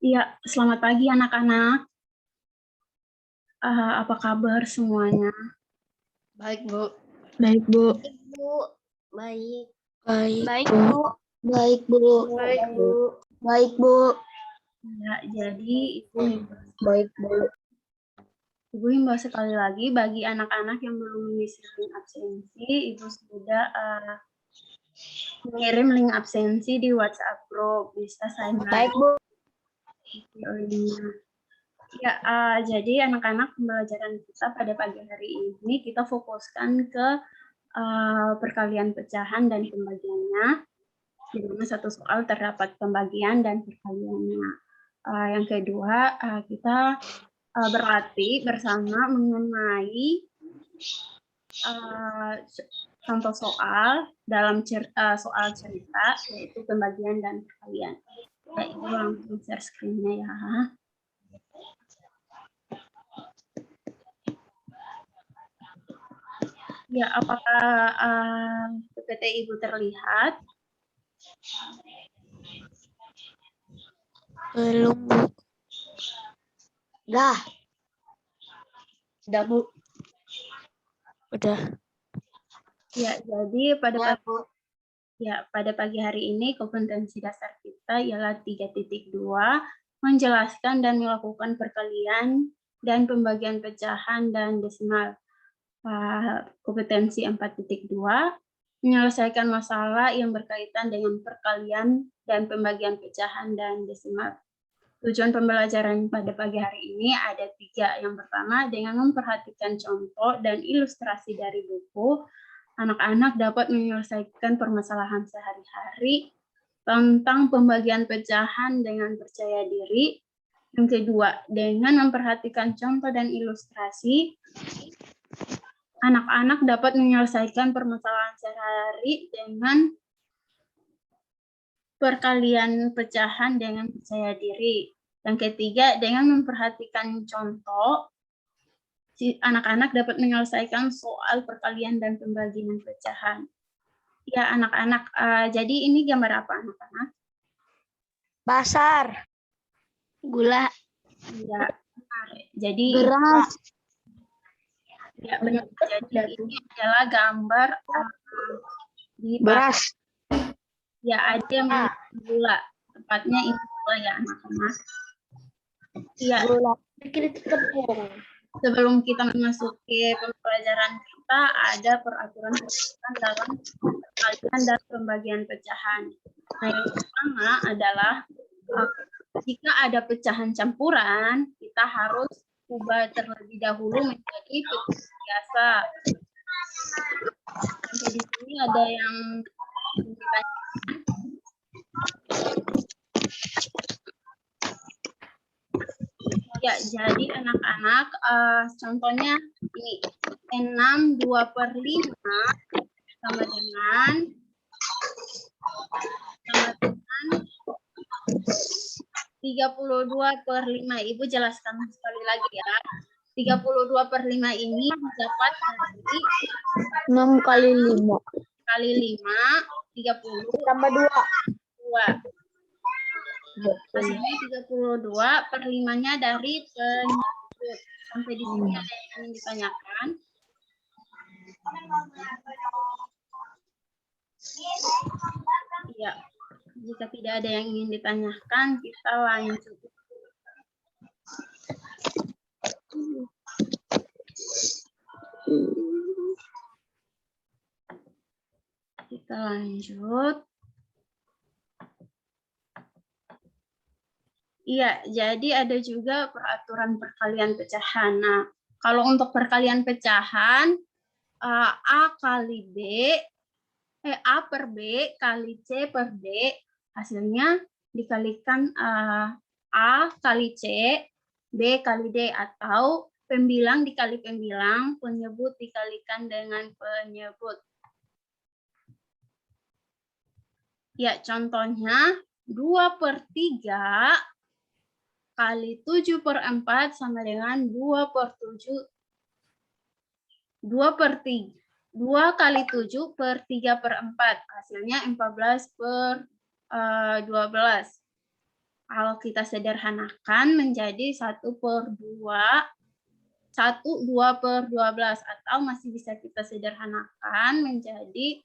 Iya, selamat pagi anak-anak. Apa kabar semuanya? Baik, Bu. Baik, Bu. Baik, Bu. Baik. Baik, Bu. Baik, Bu. Baik, Bu. Baik, Bu. Ya, jadi Baik, Bu. Ibu himbau sekali lagi bagi anak-anak yang belum mengisi link absensi, Ibu sudah mengirim link absensi di WhatsApp group. Bisa saya Baik, Bu. linknya. Ya, jadi anak-anak pembelajaran kita pada pagi hari ini kita fokuskan ke perkalian pecahan dan pembagiannya, di mana satu soal terdapat pembagian dan perkaliannya. Yang kedua, kita berlatih bersama mengenai contoh soal dalam soal cerita, yaitu pembagian dan perkalian. Ya, Ibu langsung share screen-nya ya. Ya, apakah PPT Ibu terlihat? Belum, Bu. Dah. Sudah, Bu. Udah. Ya, jadi pada pagi hari ini kompetensi dasar kita ialah 3.2, menjelaskan dan melakukan perkalian dan pembagian pecahan dan desimal. Kompetensi 4.2, menyelesaikan masalah yang berkaitan dengan perkalian dan pembagian pecahan dan desimal. Tujuan pembelajaran pada pagi hari ini ada 3. Yang pertama, dengan memperhatikan contoh dan ilustrasi dari buku, anak-anak dapat menyelesaikan permasalahan sehari-hari tentang pembagian pecahan dengan percaya diri. Yang kedua, dengan memperhatikan contoh dan ilustrasi, anak-anak dapat menyelesaikan permasalahan sehari-hari dengan perkalian pecahan dengan percaya diri. Yang ketiga, dengan memperhatikan contoh, anak-anak dapat menyelesaikan soal perkalian dan pembagian pecahan. Ya, anak-anak, jadi ini gambar apa, anak-anak? Pasar. Gula. Ya, jadi Beras. ya benar. Jadi ini adalah gambar di Beras. ya ada yang gula, tepatnya ini gula ya anak-anak. Iya. Gula. Bikin tepung. Sebelum kita memasuki pembelajaran kita, ada peraturan dalam perkalian dan pembagian pecahan. Nah, yang pertama adalah jika ada pecahan campuran, kita harus ubah terlebih dahulu menjadi pecahan biasa. Sampai di sini ada yang ya, jadi anak-anak, contohnya ini 6 2/5 sama dengan 32/5. Ibu jelaskan sekali lagi ya. 32/5 ini dapat dari 6 kali 5. kali 5, 30 Tambah 2. 2. Hasilnya 32/5-nya dari penyebut. Sampai di sini ada yang ingin ditanyakan? Iya. Jika tidak ada yang ingin ditanyakan, kita lanjut. Kita lanjut. Iya, jadi ada juga peraturan perkalian pecahan. Nah, kalau untuk perkalian pecahan, A kali B, A per B kali C per D, hasilnya dikalikan A kali C, B kali D, atau pembilang dikali pembilang, penyebut dikalikan dengan penyebut. Ya, contohnya 2/3 kali 7/4 sama dengan 2/7. 2 kali 7/3/4. Hasilnya 14/12. Kalau kita sederhanakan menjadi 1/2, 2/12, atau masih bisa kita sederhanakan menjadi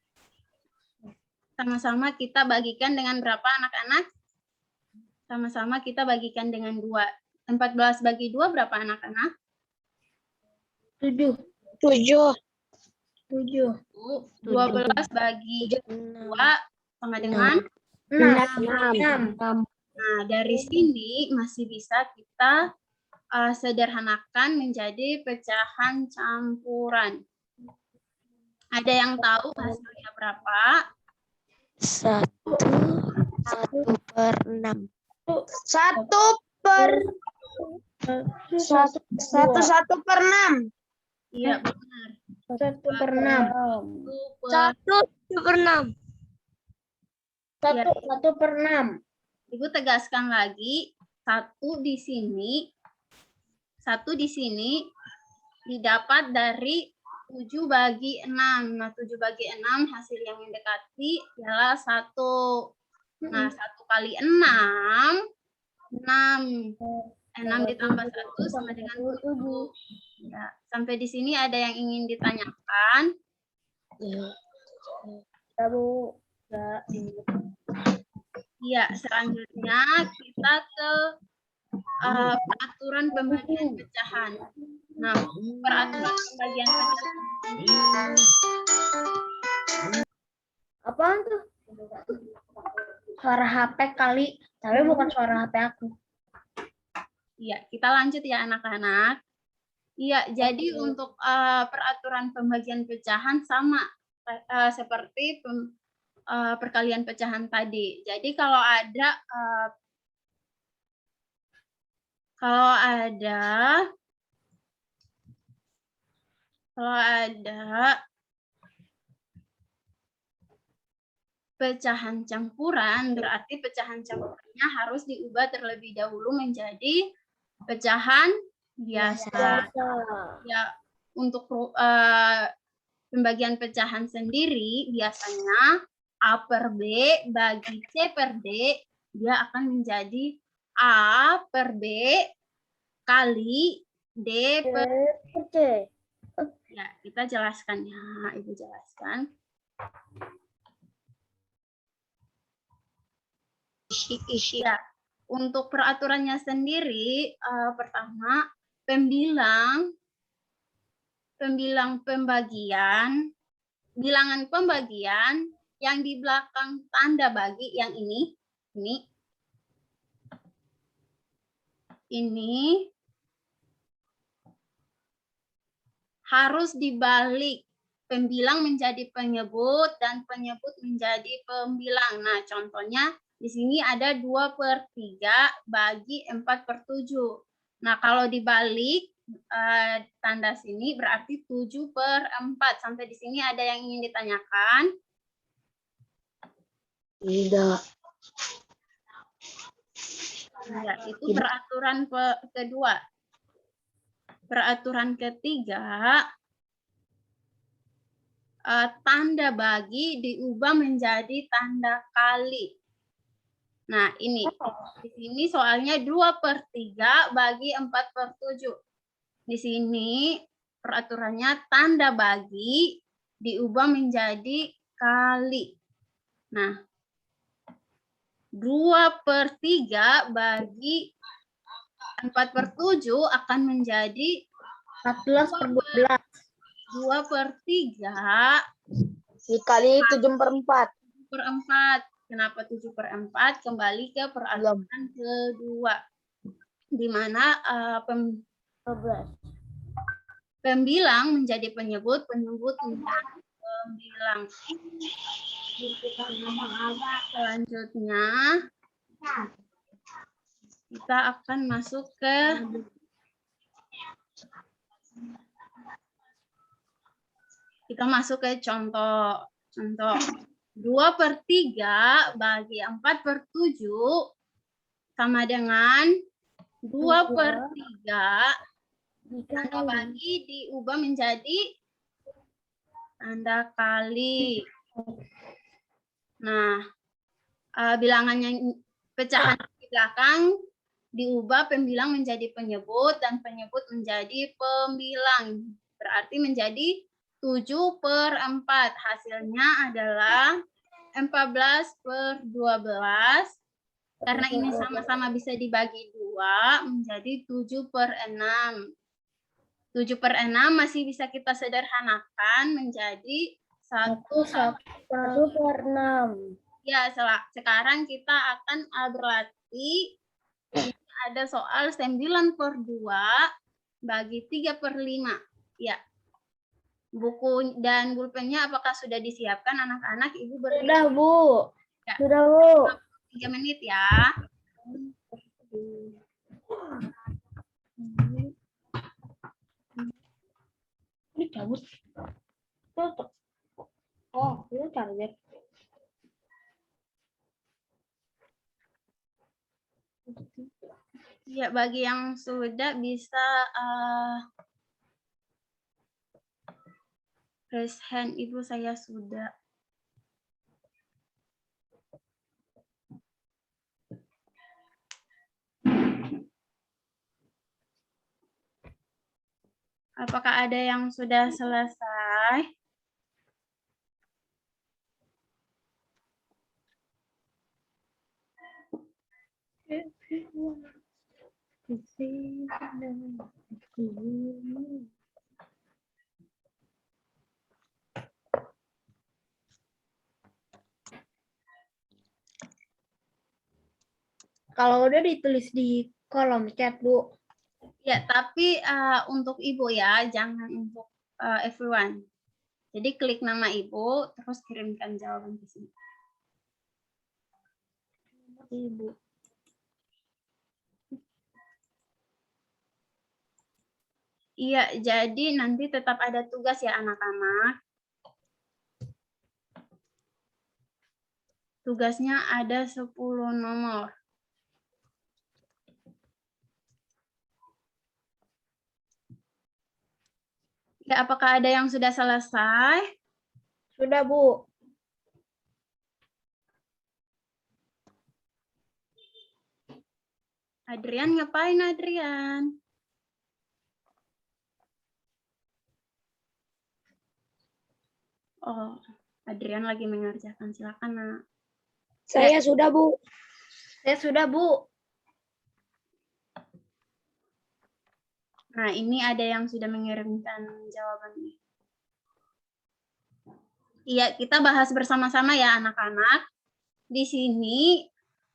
sama-sama kita bagikan dengan berapa anak-anak? Sama-sama kita bagikan dengan 2. 14 bagi 2 berapa anak-anak? 7. 12 bagi 2 sama dengan 6. Nah, dari sini masih bisa kita sederhanakan menjadi pecahan campuran. Ada yang tahu hasilnya berapa? 1/6. 1/6. Iya, benar. 1/6. 1/6. 1/6. Ibu tegaskan lagi, 1 di sini didapat dari 7 bagi 6. Nah, 7 bagi 6 hasil yang mendekati adalah 1. Nah, 1 kali 6, 6. 6 ditambah 1 sama dengan 7. Ya, sampai di sini ada yang ingin ditanyakan? Iya, selanjutnya kita ke peraturan pembagian pecahan. Nah, peraturan pembagian pecahan. Apaan tuh? Suara HP kali, tapi bukan suara HP aku. Iya, kita lanjut ya anak-anak. Iya, jadi untuk peraturan pembagian pecahan sama seperti perkalian pecahan tadi. Jadi kalau ada pecahan campuran, berarti pecahan campurannya harus diubah terlebih dahulu menjadi pecahan biasa. Ya, untuk pembagian pecahan sendiri biasanya A per B bagi C per D, dia akan menjadi A per B kali D per C. Ya, kita jelaskan ya, Ibu jelaskan. Ya, untuk peraturannya sendiri, pertama bilangan pembagian yang di belakang tanda bagi yang ini harus dibalik, pembilang menjadi penyebut dan penyebut menjadi pembilang. Nah, contohnya di sini ada 2/3 bagi 4/7. Nah, kalau dibalik tanda sini berarti 7/4. Sampai di sini ada yang ingin ditanyakan? Tidak. Ya, itu peraturan kedua. Peraturan ketiga, tanda bagi diubah menjadi tanda kali. Nah, ini. Di sini soalnya 2/3 bagi 4/7. Di sini peraturannya tanda bagi diubah menjadi kali. Nah, 2/3 bagi 4/7 akan menjadi 14/12. 2/3 Dikali 7/4. 7/4. Kenapa 7/4? Kembali ke peraturan kedua. Di mana pembilang menjadi penyebut, penyebut menjadi pembilang. Selanjutnya, kita akan masuk ke contoh. 2/3 bagi 4/7 sama dengan 2/3 tanda bagi diubah menjadi tanda kali. Nah, bilangan yang pecahan belakang diubah pembilang menjadi penyebut dan penyebut menjadi pembilang. Berarti menjadi 7/4. Hasilnya adalah 14/12. Karena ini sama-sama bisa dibagi 2 menjadi 7/6. 7/6 masih bisa kita sederhanakan menjadi 1/6. Ya, sekarang kita akan berlatih. Ini ada soal 9/2 bagi 3/5. Ya. Buku dan pulpennya apakah sudah disiapkan anak-anak? Ibu beri. Sudah, Bu. Ya. Sudah, Bu. 3 menit ya. Ini cabut. Tutup. Oh, ini charger. Ya, bagi yang sudah bisa raise hand. Ibu, saya sudah. Apakah ada yang sudah selesai? Kalau udah ditulis di kolom chat, Bu. Ya, tapi untuk Ibu ya, jangan untuk everyone. Jadi klik nama Ibu, terus kirimkan jawaban ke sini. Ibu. Iya, jadi nanti tetap ada tugas ya anak-anak. Tugasnya ada 10 nomor. Ya, apakah ada yang sudah selesai? Sudah, Bu. Adrian, ngapain Adrian? Oh, Adrian lagi mengerjakan. Silakan, Nak. Saya sudah, Bu. Saya sudah, Bu. Nah, ini ada yang sudah mengirimkan jawabannya. Iya, kita bahas bersama-sama ya anak-anak. Di sini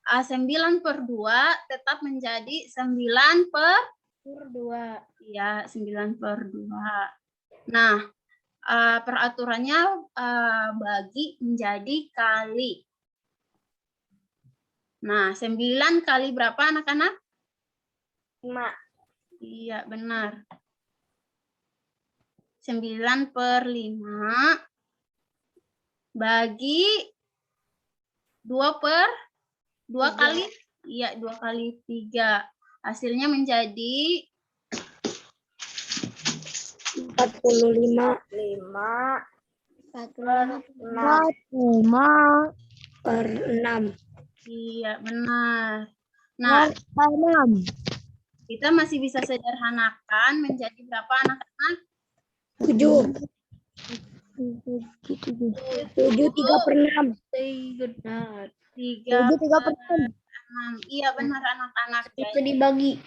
9/2 tetap menjadi 9/2. Iya, 9/2. Nah, peraturannya bagi menjadi kali. Nah, 9 kali berapa anak-anak? 5. Iya, benar. 9/5 bagi 2 kali, iya 2 kali 3. Hasilnya menjadi 45. 5/6. Iya, benar. Nah, 6. kita masih bisa sederhanakan menjadi berapa anak-anak? 7. 7 3/6. 3/6. Iya, benar anak-anak. Bisa dibagi.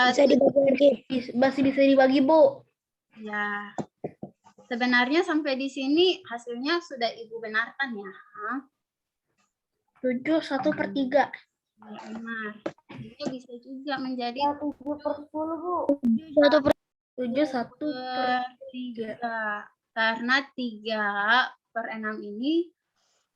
Bisa dibagi lagi. Masih bisa dibagi, Bu. Ya. Sebenarnya sampai di sini hasilnya sudah Ibu benarkan ya. 7 1/3. Ya, benar. Itu bisa juga menjadi 7/10, Bu. 7 1/3. Karena 3/6 ini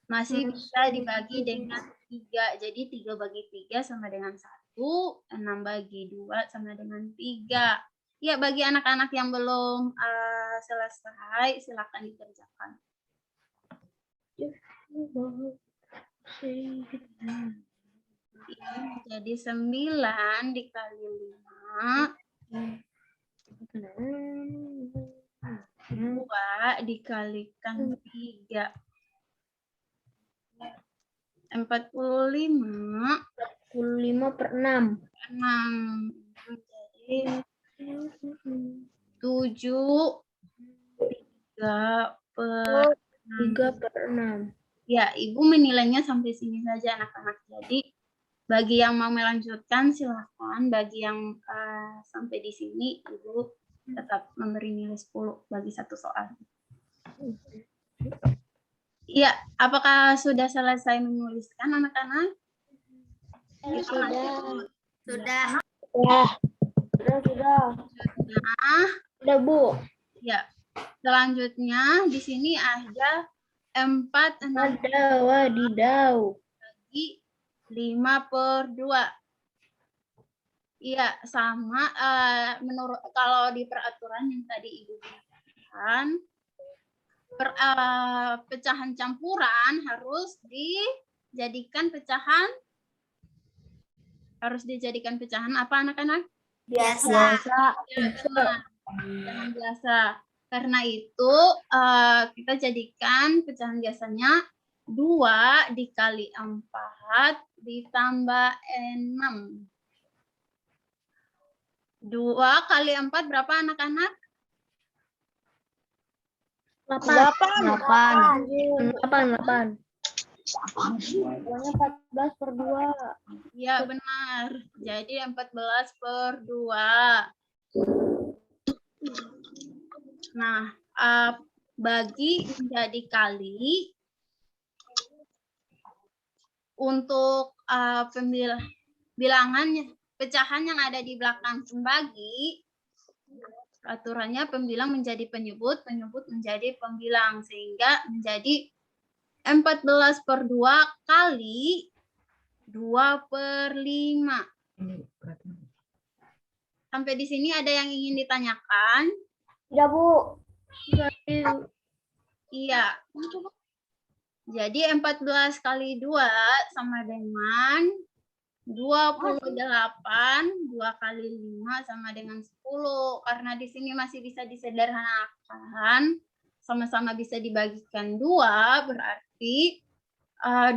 masih bisa dibagi dengan 3. Jadi 3 bagi 3 sama dengan 1, 6 bagi 2 sama dengan 3. Ya, bagi anak-anak yang belum selesai, silakan dikerjakan. Ini jadi 9 dikali 5. 2 dikalikan 3. 45 25/6. 6. Jadi 7 3 per 3/6. Ya, Ibu menilainya sampai sini saja anak-anak. Jadi bagi yang mau melanjutkan silahkan. Bagi yang sampai di sini Ibu tetap memberi nilai 10 bagi satu soal. Iya, apakah sudah selesai menuliskan anak-anak? Sudah. Nah, Sudah, Bu. ya. Selanjutnya di sini ada 4, 6 Wadidaw. bagi 5/2. Iya, sama menurut kalau di peraturan yang tadi Ibu berikan, pecahan campuran harus dijadikan pecahan apa anak-anak? Biasa. Pecahan biasa. Karena itu kita jadikan pecahan biasanya 2 dikali 4 ditambah 6. 2 kali 4 berapa anak-anak? 8. 8. Pokoknya 14/2. Iya, benar. Jadi 14/2. Nah, bagi menjadi kali untuk bilangannya pecahan yang ada di belakang pembagi, peraturannya pembilang menjadi penyebut, penyebut menjadi pembilang, sehingga menjadi 14/2 kali 2/5. Sampai di sini ada yang ingin ditanyakan? Tidak, Bu. Iya. Jadi 14 kali 2 sama dengan 28, 2 kali 5 sama dengan 10. Karena di sini masih bisa disederhanakan, sama-sama bisa dibagikan 2, berarti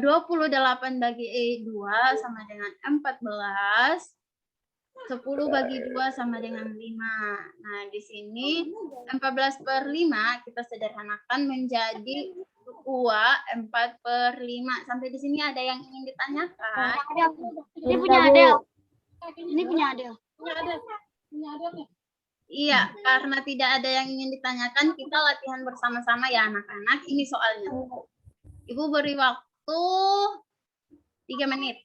28 bagi 2 sama dengan 14, 10 bagi 2 sama dengan 5. Nah, di sini 14/5 kita sederhanakan menjadi 4/5. Sampai di sini ada yang ingin ditanyakan? Ini punya Adel. Ini punya Adel. Iya, karena tidak ada yang ingin ditanyakan, kita latihan bersama-sama ya anak-anak. Ini soalnya. Ibu beri waktu 3 menit.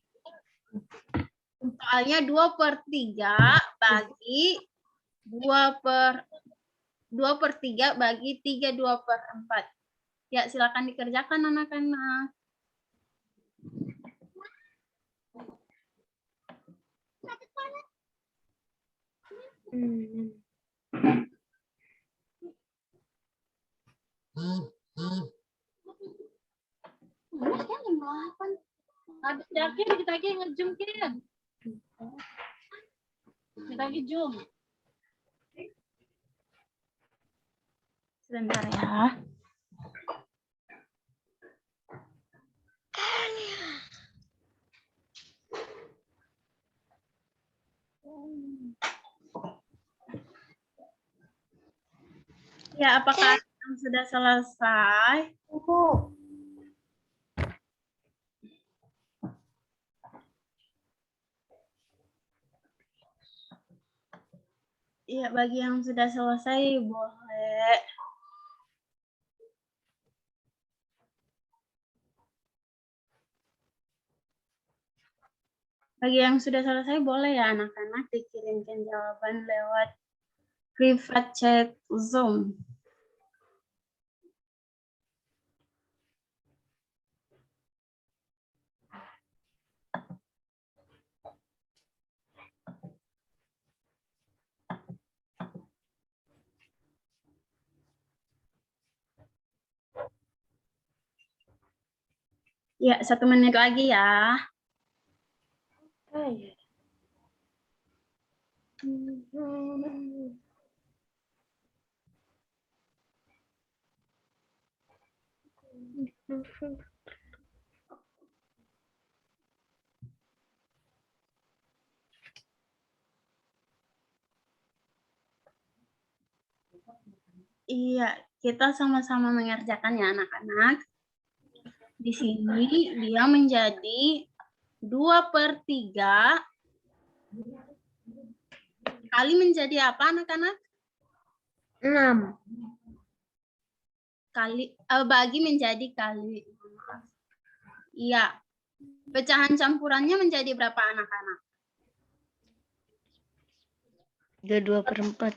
Soalnya 2/3 bagi 2/3 bagi 3 2/4. Ya, silakan dikerjakan anak-anak. Habis yakin kita lagi nge-zoom kan? Kita lagi zoom. Sebentar ya. Ya, apakah yang sudah selesai? Ya, bagi yang sudah selesai boleh. Bagi yang sudah selesai boleh ya anak-anak dikirimkan jawaban lewat private chat Zoom. Ya, 1 menit lagi ya. Iya, kita sama-sama mengerjakan ya anak-anak. Di sini dia menjadi 2/3 kali menjadi apa anak-anak? 6. Kali bagi menjadi kali. Iya. Pecahan campurannya menjadi berapa anak-anak? 2/4.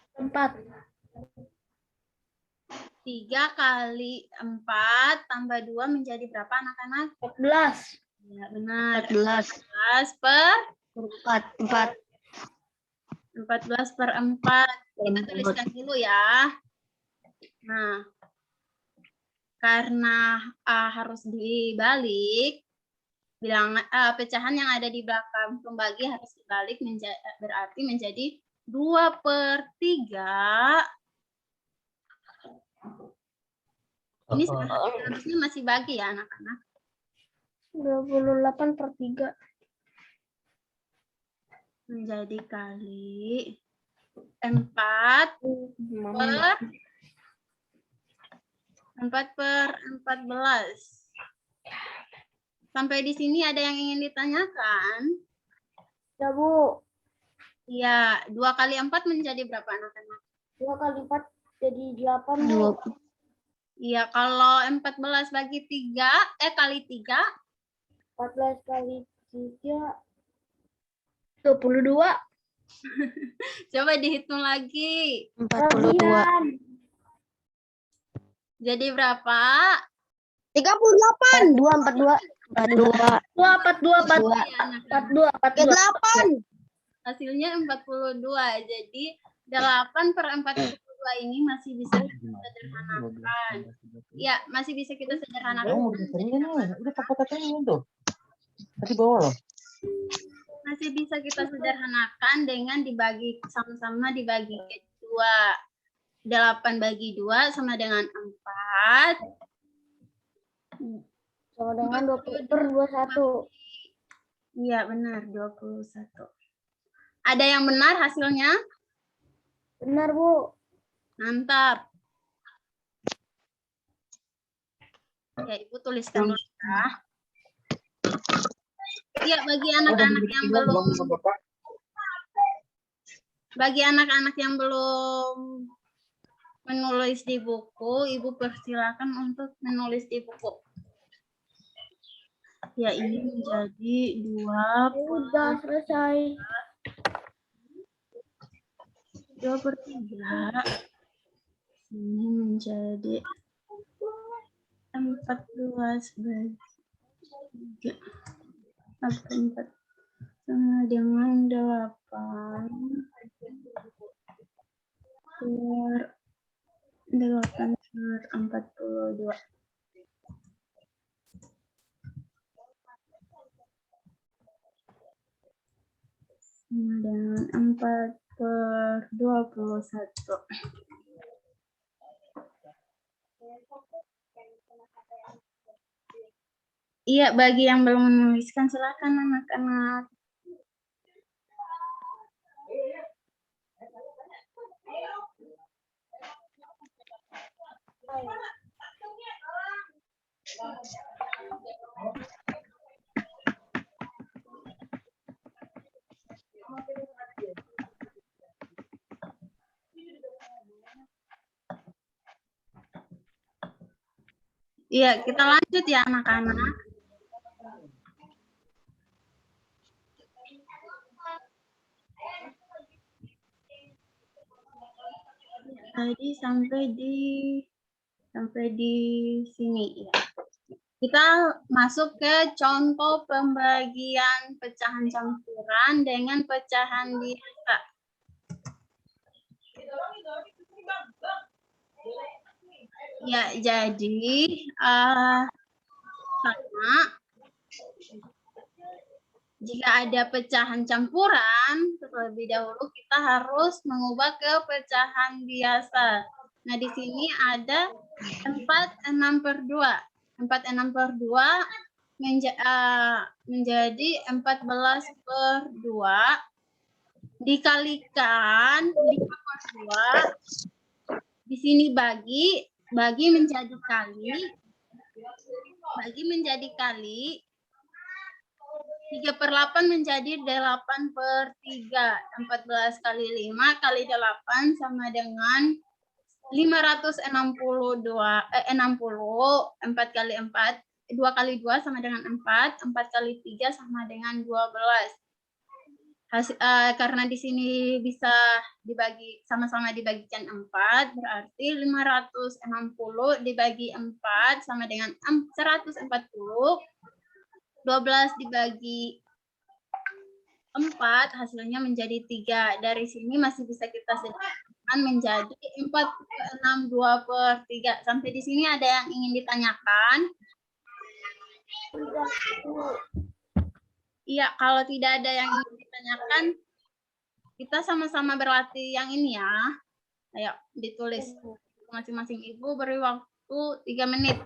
3 kali 4 tambah 2 menjadi berapa anak-anak? 14. Ya, benar. 14. 14/4. 14/4. Kita tuliskan dulu ya. Nah, karena harus dibalik, pecahan yang ada di belakang pembagi harus dibalik, berarti menjadi 2/3. Ini seharusnya masih bagi ya anak-anak. 28/3. Menjadi kali 4/14. Sampai di sini ada yang ingin ditanyakan? Ya, Bu. Iya, 2 kali 4 menjadi berapa anak-anak? 2 kali 4 jadi 8, Bu. Iya, kalau 14 bagi 3, kali 3. 14 kali 3. 22. Coba dihitung lagi. 42. Jadi berapa? 38. 2/42. 42. 42. Hasilnya 42. Jadi 8/42 ini masih bisa kita sederhanakan. Ya, masih bisa kita sederhanakan. Masih bisa kita sederhanakan dengan dibagi sama-sama dibagi ke 2. 8 bagi 2 sama dengan 4. Sama dengan 20/21. Iya, benar, 21. Ada yang benar hasilnya? Benar, Bu. Mantap. Ya, Ibu tuliskan dulu ya. Iya, bagi anak-anak yang belum menulis di buku, Ibu persilakan untuk menulis di buku. Ya, ini menjadi 2. Udah selesai. 2/3. Ini menjadi 14 bagi 3. 4 sama dengan 8 8/42. Sama dengan 4/21. Iya, bagi yang belum menuliskan silakan anak-anak. Iya, kita lanjut ya anak-anak. Tadi sampai di sini ya. Kita masuk ke contoh pembagian pecahan campuran dengan pecahan biasa. Ya, jadi sama jika ada pecahan campuran, terlebih dahulu kita harus mengubah ke pecahan biasa. Nah, di sini ada 4/6/2. 4/6/2 menjadi 14/2 dikalikan 5/2 Di sini bagi menjadi kali. Bagi menjadi kali. 3/8 menjadi 8/3. 14 kali 5 kali 8 sama dengan 562. 60. 4 kali 4. 2 kali 2 sama dengan 4. 4 kali 3 sama dengan 12. Karena di sini bisa dibagi sama-sama dibagikan 4, berarti 560 dibagi 4 sama dengan 140. 12 dibagi 4 hasilnya menjadi 3. Dari sini masih bisa kita sederhanakan menjadi 4/6 2/3. Sampai di sini ada yang ingin ditanyakan? Iya, kalau tidak ada yang ingin ditanyakan, kita sama-sama berlatih yang ini ya. Ayo ditulis. Masing-masing ibu beri waktu 3 menit.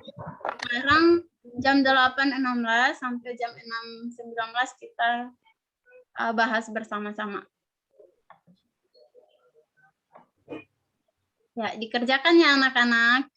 Sekarang jam 8.16 sampai jam 6.19 kita bahas bersama-sama. Ya, dikerjakan ya anak-anak.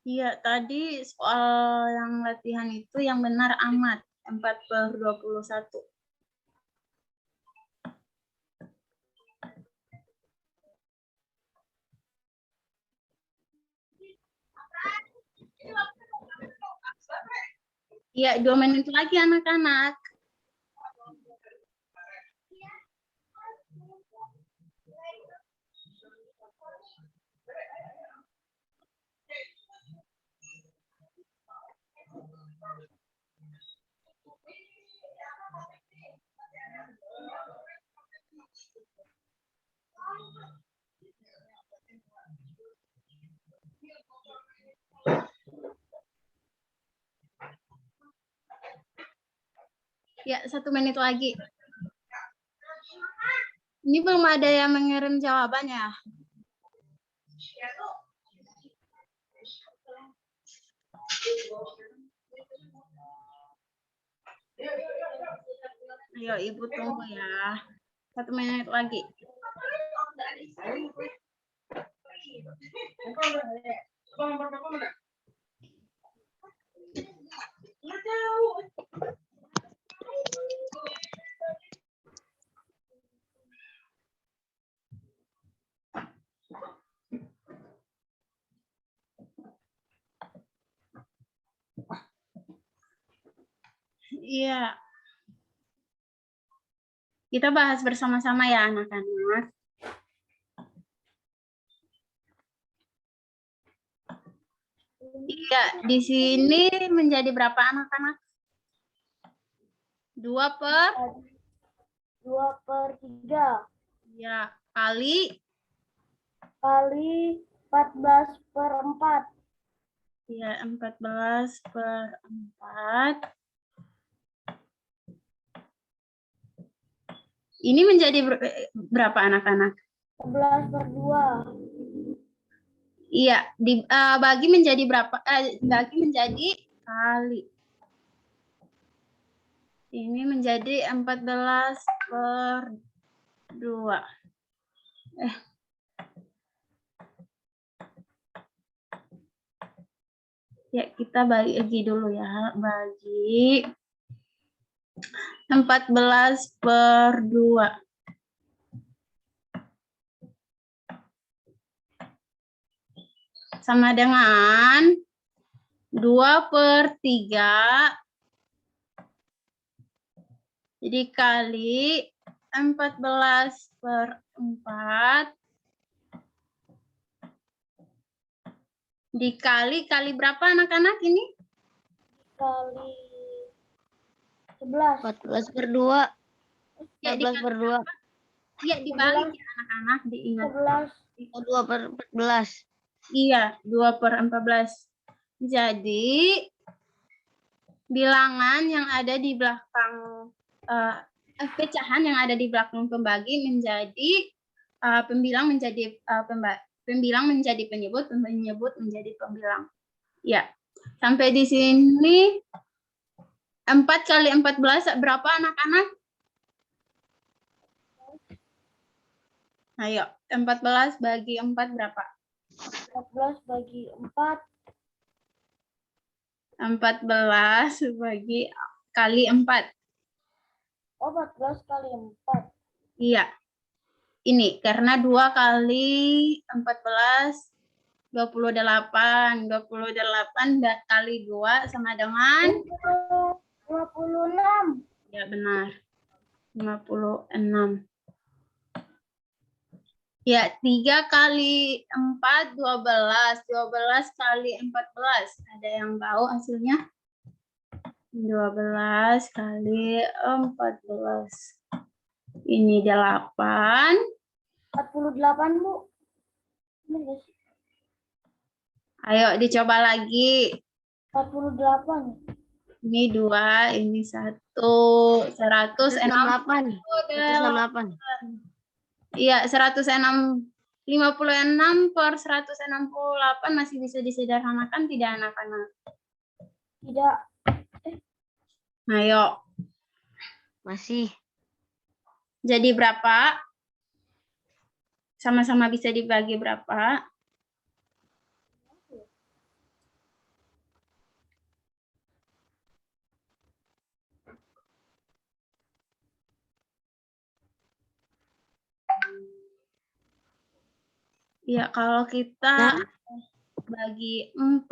Iya, tadi soal yang latihan itu yang benar amat, 4/21. Iya, 2 menit lagi anak-anak. Ya, 1 menit lagi. Ini belum ada yang mengirim jawabannya. Ayo, Ibu tunggu ya. 1 menit lagi. Iya. Kita bahas bersama-sama ya anak-anak. Iya, di sini menjadi berapa anak-anak? 2/3 Ya, kali 14/4. ya 14/4. Ini menjadi berapa anak-anak? 11/2. Iya, bagi menjadi berapa? Bagi menjadi kali. Ini menjadi 14/2. Ya, kita bagi dulu ya. Bagi 14/2. Sama dengan 2/3. Jadi kali 14/4 dikali berapa anak-anak ini? Kali 11. 14/2. Ya, 14/2. Iya, dibalik ya anak-anak, diingat. 11. 2/14. Iya, 2/14. Jadi bilangan yang ada di belakang pecahan yang ada di belakang pembagi menjadi pembilang menjadi pembilang menjadi penyebut menjadi pembilang. Ya, sampai di sini 4 kali 14 berapa anak-anak? Ayo, 14 bagi 4 berapa? 14 bagi 4. 14 bagi kali 4. Oh, 14 kali 4. Iya. Ini karena 2 kali 14 28. 28 kali 2 sama dengan 56. ya benar. 56. Ya, 3 kali 4 12. 12 kali 14. Ada yang tahu hasilnya? 12 kali 14. Ini 8. 48, Bu. Ayo dicoba lagi. 48. Ini 2, ini 1. 168. 168. Iya, 56 per 168 masih bisa disederhanakan tidak anak-anak? Tidak. Ayo. Masih. Jadi berapa? Sama-sama bisa dibagi berapa? Ya, kalau kita bagi 4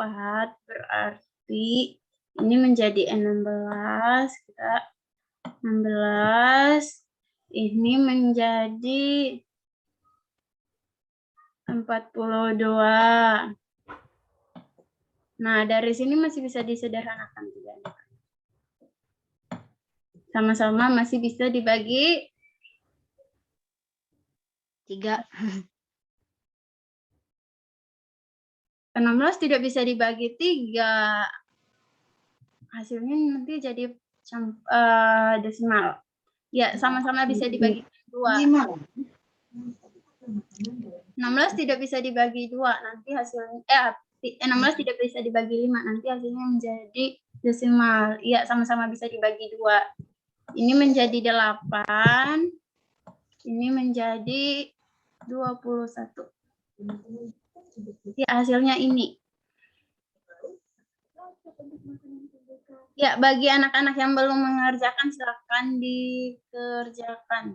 berarti ini menjadi 16. Kita 16. Ini menjadi 42. Nah, dari sini masih bisa disederhanakan tidak? Sama-sama masih bisa dibagi 3. 16 tidak bisa dibagi 3. Hasilnya nanti jadi desimal. Ya, sama-sama bisa dibagi 2. 16 tidak bisa dibagi 2. Nanti hasilnya 16 tidak bisa dibagi 5. Nanti hasilnya menjadi desimal. Iya, sama-sama bisa dibagi 2. Ini menjadi 8. Ini menjadi 21. Ya, hasilnya ini. Ya, bagi anak-anak yang belum mengerjakan, silakan dikerjakan.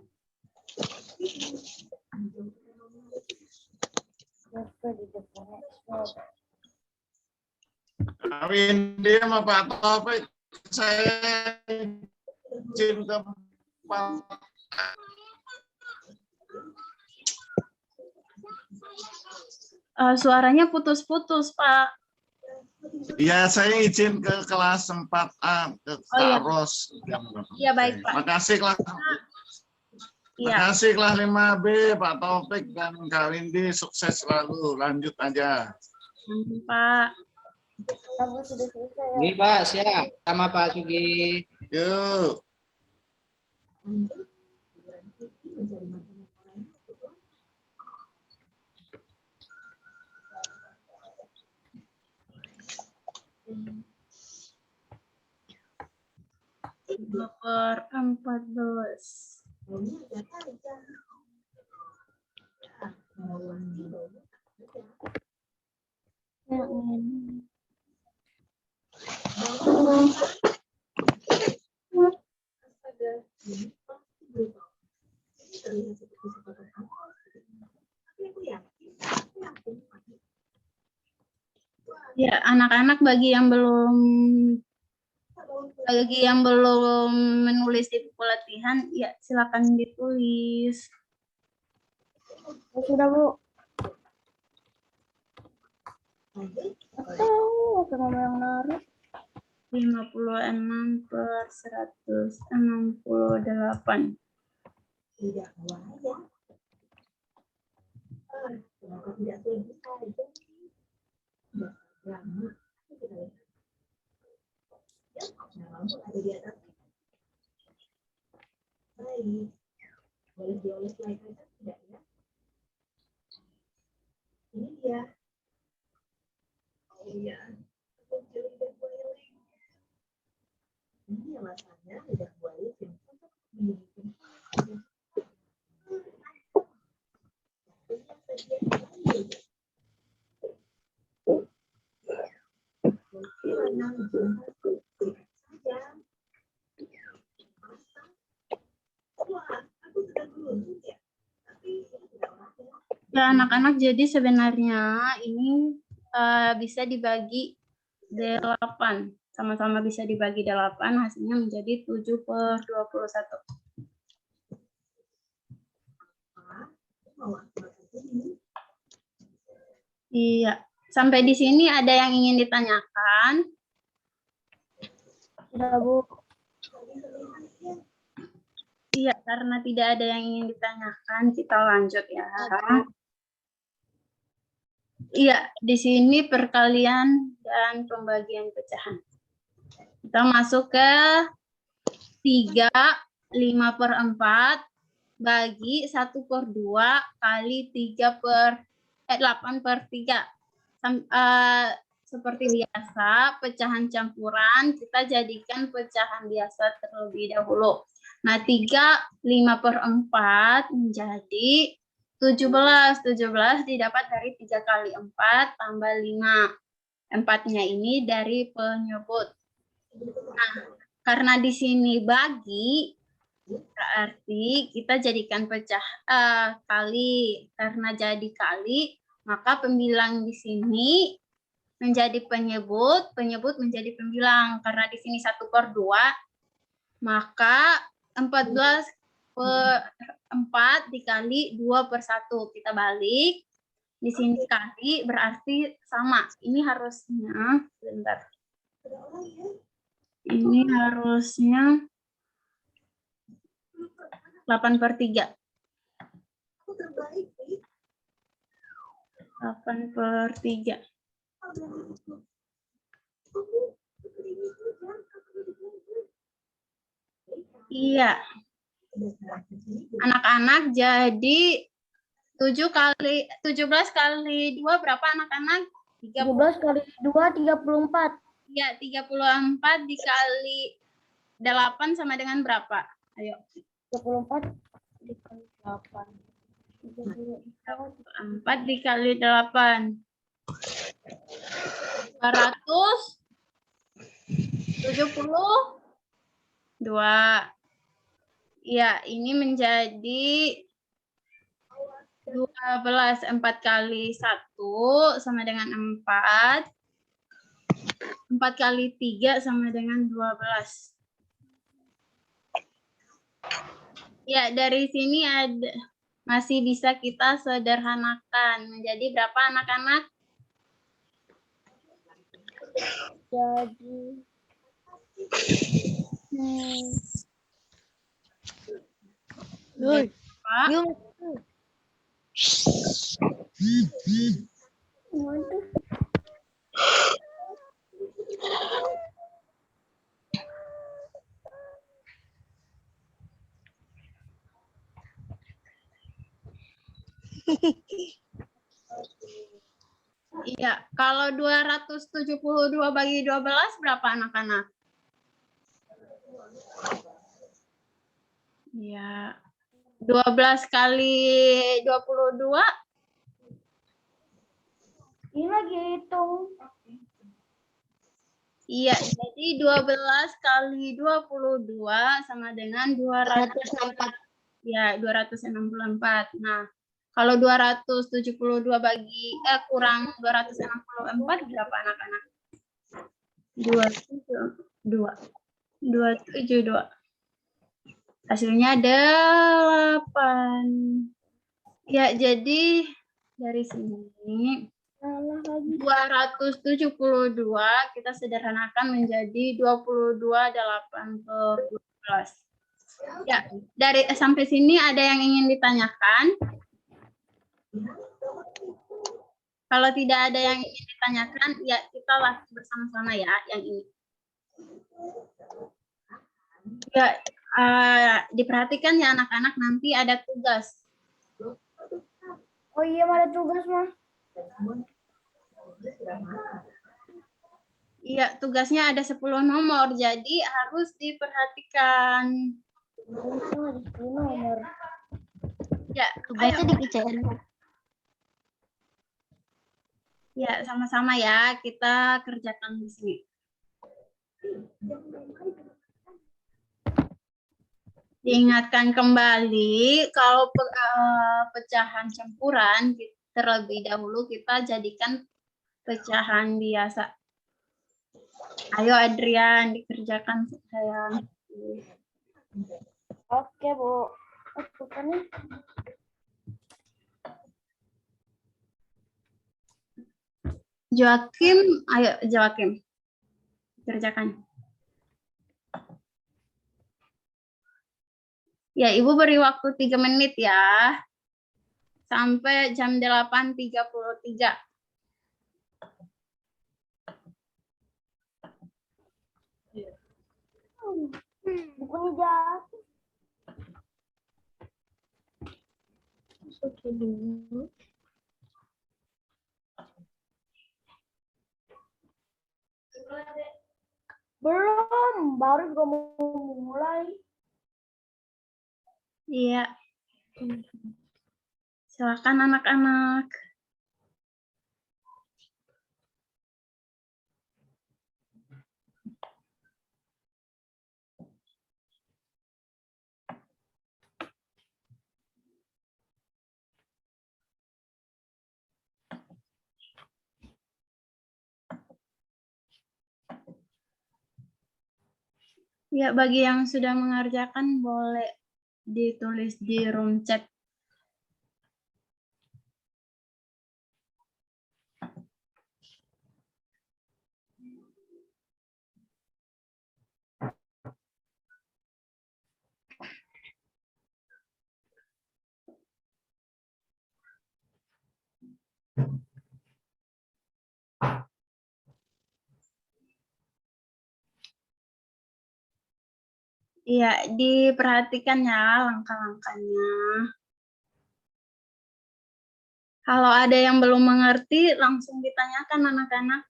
Kawin dia sama Pak Taufik, saya izin ke Pak. Suaranya putus-putus, Pak. Ya, saya izin ke kelas 4A, ke Kak Ros. Iya, baik, Pak. Makasih kelas. Iya. Makasih kelas 5B, Pak Taufik dan Kak Windy, sukses selalu. Lanjut aja. Pak. Kamu sudah selesai ya? Ini Pak, siap. Sama Pak Sugi. Yuk. Per 14. Ya, anak-anak bagi yang belum menulis di buku latihan, ya silakan ditulis. Ya, sudah, Bu. Atau mama yang naruh. 56 per 168. Ya, anak-anak, jadi sebenarnya ini bisa dibagi 8. Sama-sama bisa dibagi 8, hasilnya menjadi 7/21. Iya, sampai di sini ada yang ingin ditanyakan? Sudah, Bu. Iya, karena tidak ada yang ingin ditanyakan, kita lanjut ya. Iya, di sini perkalian dan pembagian pecahan. Kita masuk ke 3, 5/4 bagi 1/2 kali 8/3. Seperti biasa, pecahan campuran kita jadikan pecahan biasa terlebih dahulu. Nah, 3, 5/4 menjadi 17. 17 didapat dari 3 kali 4 tambah 5. 4-nya ini dari penyebut. Nah, karena di sini bagi, berarti kita jadikan kali. Karena jadi kali, maka pembilang di sini menjadi penyebut, penyebut menjadi pembilang. Karena di sini 1/2, maka 14/4 dikali 2/1. Kita balik. Di sini kali berarti sama. Ini harusnya, sebentar. Ini harusnya 8/3. 8/3. Iya. Anak-anak, jadi 17 kali 2 berapa anak-anak? 17 kali 2, 34. Ya, 34 dikali 8 sama dengan berapa? Ayo. 34 dikali 8. 4 dikali 8. 272. Ya, ini menjadi 12. 4 kali 1 sama dengan 4. 4 kali 3 sama dengan 12. Ya, dari sini masih bisa kita sederhanakan. Menjadi berapa anak-anak? Jadi Pak. Iya, kalau 272 bagi 12 berapa anak-anak? Iya. 12 kali 22. ini lagi hitung. Iya, jadi 12 kali 22 sama dengan 264. Ya, 264. Nah, kalau 272 kurang 264 berapa anak-anak? 272. Hasilnya 8. Ya, jadi dari sini 272 kita sederhanakan menjadi 22/8/12. Ya, sampai sini ada yang ingin ditanyakan? Kalau tidak ada yang ingin ditanyakan, ya kita lah bersama-sama ya yang ini. Ya, diperhatikan ya anak-anak, nanti ada tugas. Oh iya, ada tugas mah. Iya, tugasnya ada 10 nomor, jadi harus diperhatikan. Ada 10 nomor. Ya, Tugasnya ayo. di KCR. Ya, sama-sama ya, kita kerjakan di sini. Diingatkan kembali, kalau pecahan campuran, terlebih dahulu kita jadikan pecahan biasa. Ayo Adrian, dikerjakan sayang. Oke, Bu. Bukannya Joakim, ayo Joakim, kerjakan. Ya, Ibu beri waktu 3 menit ya. Sampai jam 8.33. bukannya jatuh. Belum, baru juga mau mulai. Iya. Silakan anak-anak. Ya, bagi yang sudah mengerjakan boleh ditulis di room chat. Iya, diperhatikan ya langkah-langkahnya. Kalau ada yang belum mengerti, langsung ditanyakan anak-anak.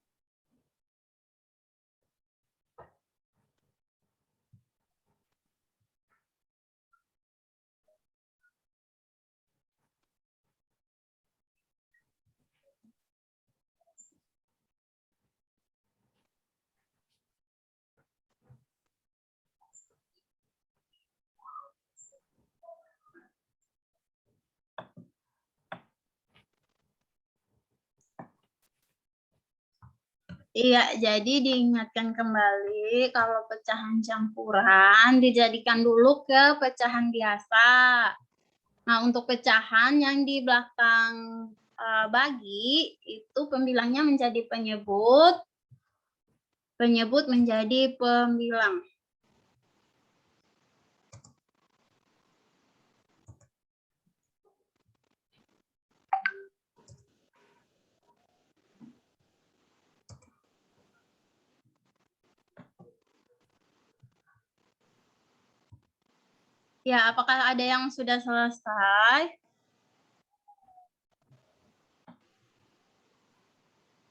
Iya, jadi diingatkan kembali kalau pecahan campuran dijadikan dulu ke pecahan biasa. Nah, untuk pecahan yang di belakang bagi, itu pembilangnya menjadi penyebut, penyebut menjadi pembilang. Ya, apakah ada yang sudah selesai?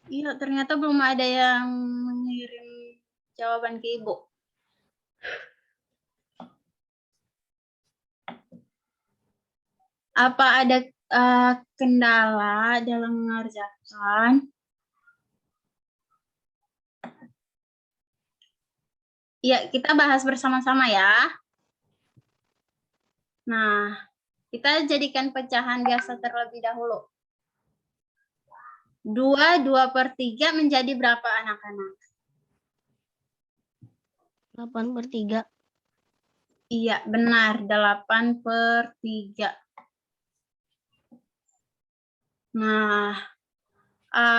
Iya, ternyata belum ada yang mengirim jawaban ke Ibu. Apa ada kendala dalam mengerjakan? Ya, kita bahas bersama-sama ya. Nah, kita jadikan pecahan biasa terlebih dahulu. 2/3 menjadi berapa anak-anak? 8/3. Iya, benar. 8/3. Nah,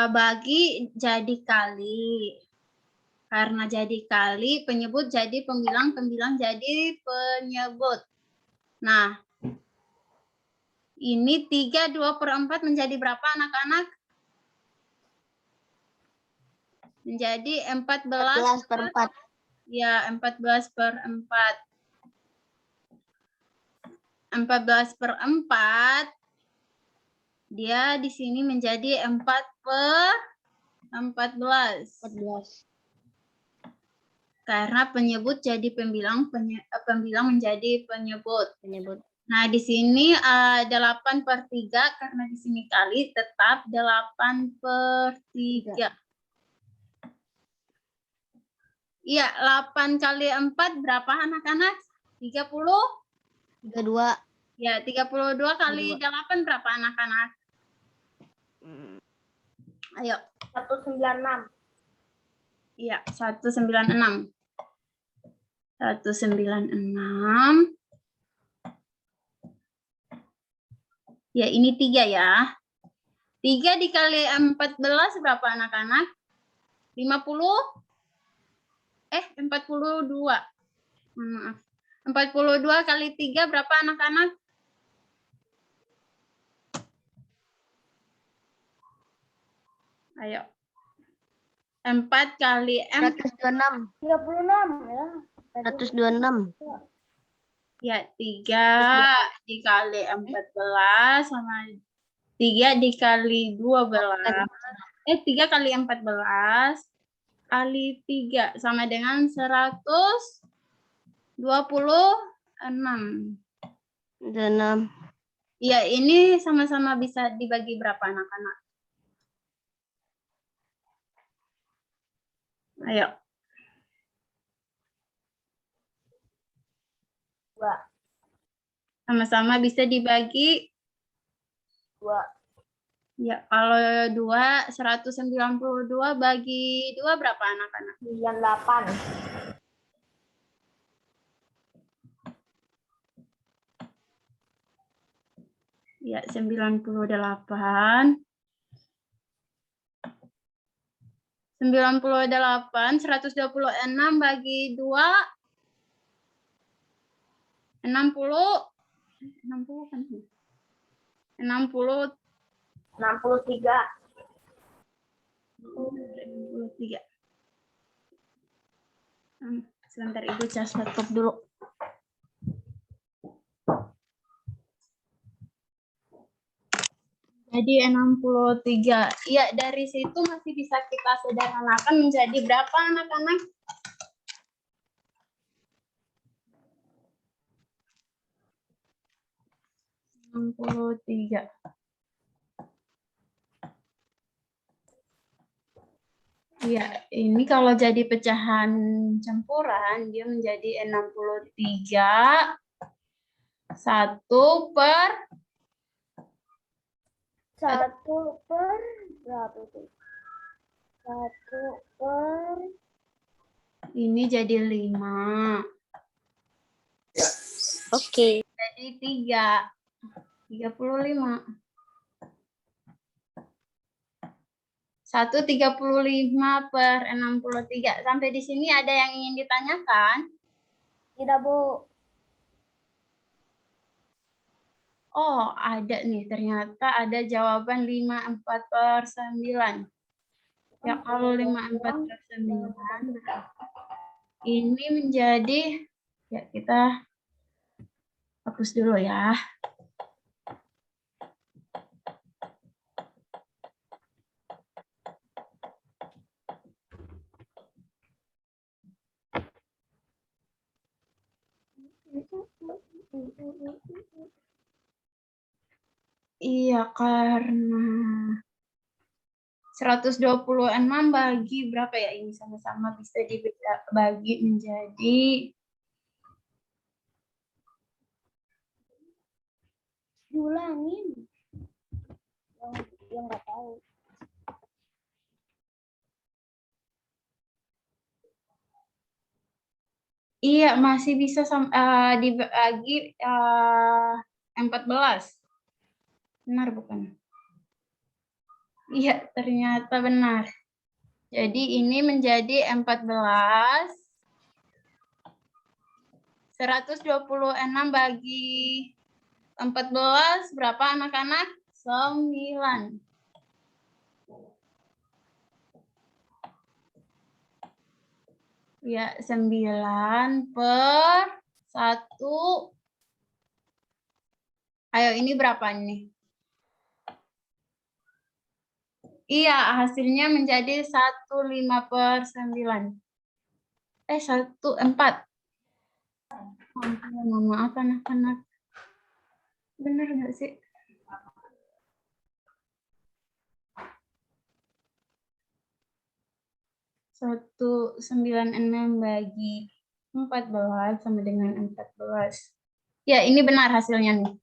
bagi jadi kali. Karena jadi kali, penyebut jadi pembilang, pembilang jadi penyebut. Nah, ini 3/2/4 menjadi berapa anak-anak? Menjadi 14/4. Ya, 14/4. 14/4 dia di sini menjadi 4/14. 14. Karena penyebut jadi pembilang, pembilang menjadi penyebut. Penyebut. Nah, di sini 8/3 karena di sini kali tetap 8/3. Iya, 8 kali 4 berapa anak-anak? 30? 32. Ya, 32 kali 8 berapa anak-anak? Ayo. 196. Iya, 196. 196. Ya, ini 3 ya. 3 dikali 14 berapa anak-anak? 50? 42. Maaf. 42 kali 3 berapa anak-anak? Ayo. 4 kali M. 126. 36 ya. 126. Ya, 3 dikali 14 sama 3 dikali 12. 3 kali 14 kali 3 sama dengan 126. 6. Ya, ini sama-sama bisa dibagi berapa anak-anak? Ayo. 2. Sama-sama bisa dibagi. 2. Ya, kalau 2, 192 bagi 2 berapa anak-anak? 98. Ya, 98. 98, 126 bagi 2, 60. 60 kan? 60. 63. 63. Sebentar, Ibu cas laptop dulu. Jadi 63. Iya, dari situ masih bisa kita sederhanakan menjadi berapa anak-anak? -63. Iya, ini kalau jadi pecahan campuran, dia menjadi 63. 1 per 1 per berapa tuh? 1 per ini jadi 5. Oke. Jadi 3. 35. 135 per 63. Sampai di sini ada yang ingin ditanyakan? tidak, Bu. Oh, ada nih. Ternyata ada jawaban 54/9. Ya, kalau 54/9 ini menjadi, ya kita hapus dulu ya. Iya, karena 126 bagi berapa ya? Ini sama-sama bisa dibagi menjadi Diulangin. Yang nggak tahu. iya, masih bisa dibagi 14. Benar bukan? Iya, ternyata benar. Jadi ini menjadi 14. 126 bagi 14 berapa anak-anak? 9. Ya, 9/1. Ayo, ini berapa nih? Iya, hasilnya menjadi 1/5/9. 1/4. Mohon maaf anak-anak. Benar nggak sih? Satu 96 bagi 14 sama dengan 14. Ya, ini benar hasilnya nih.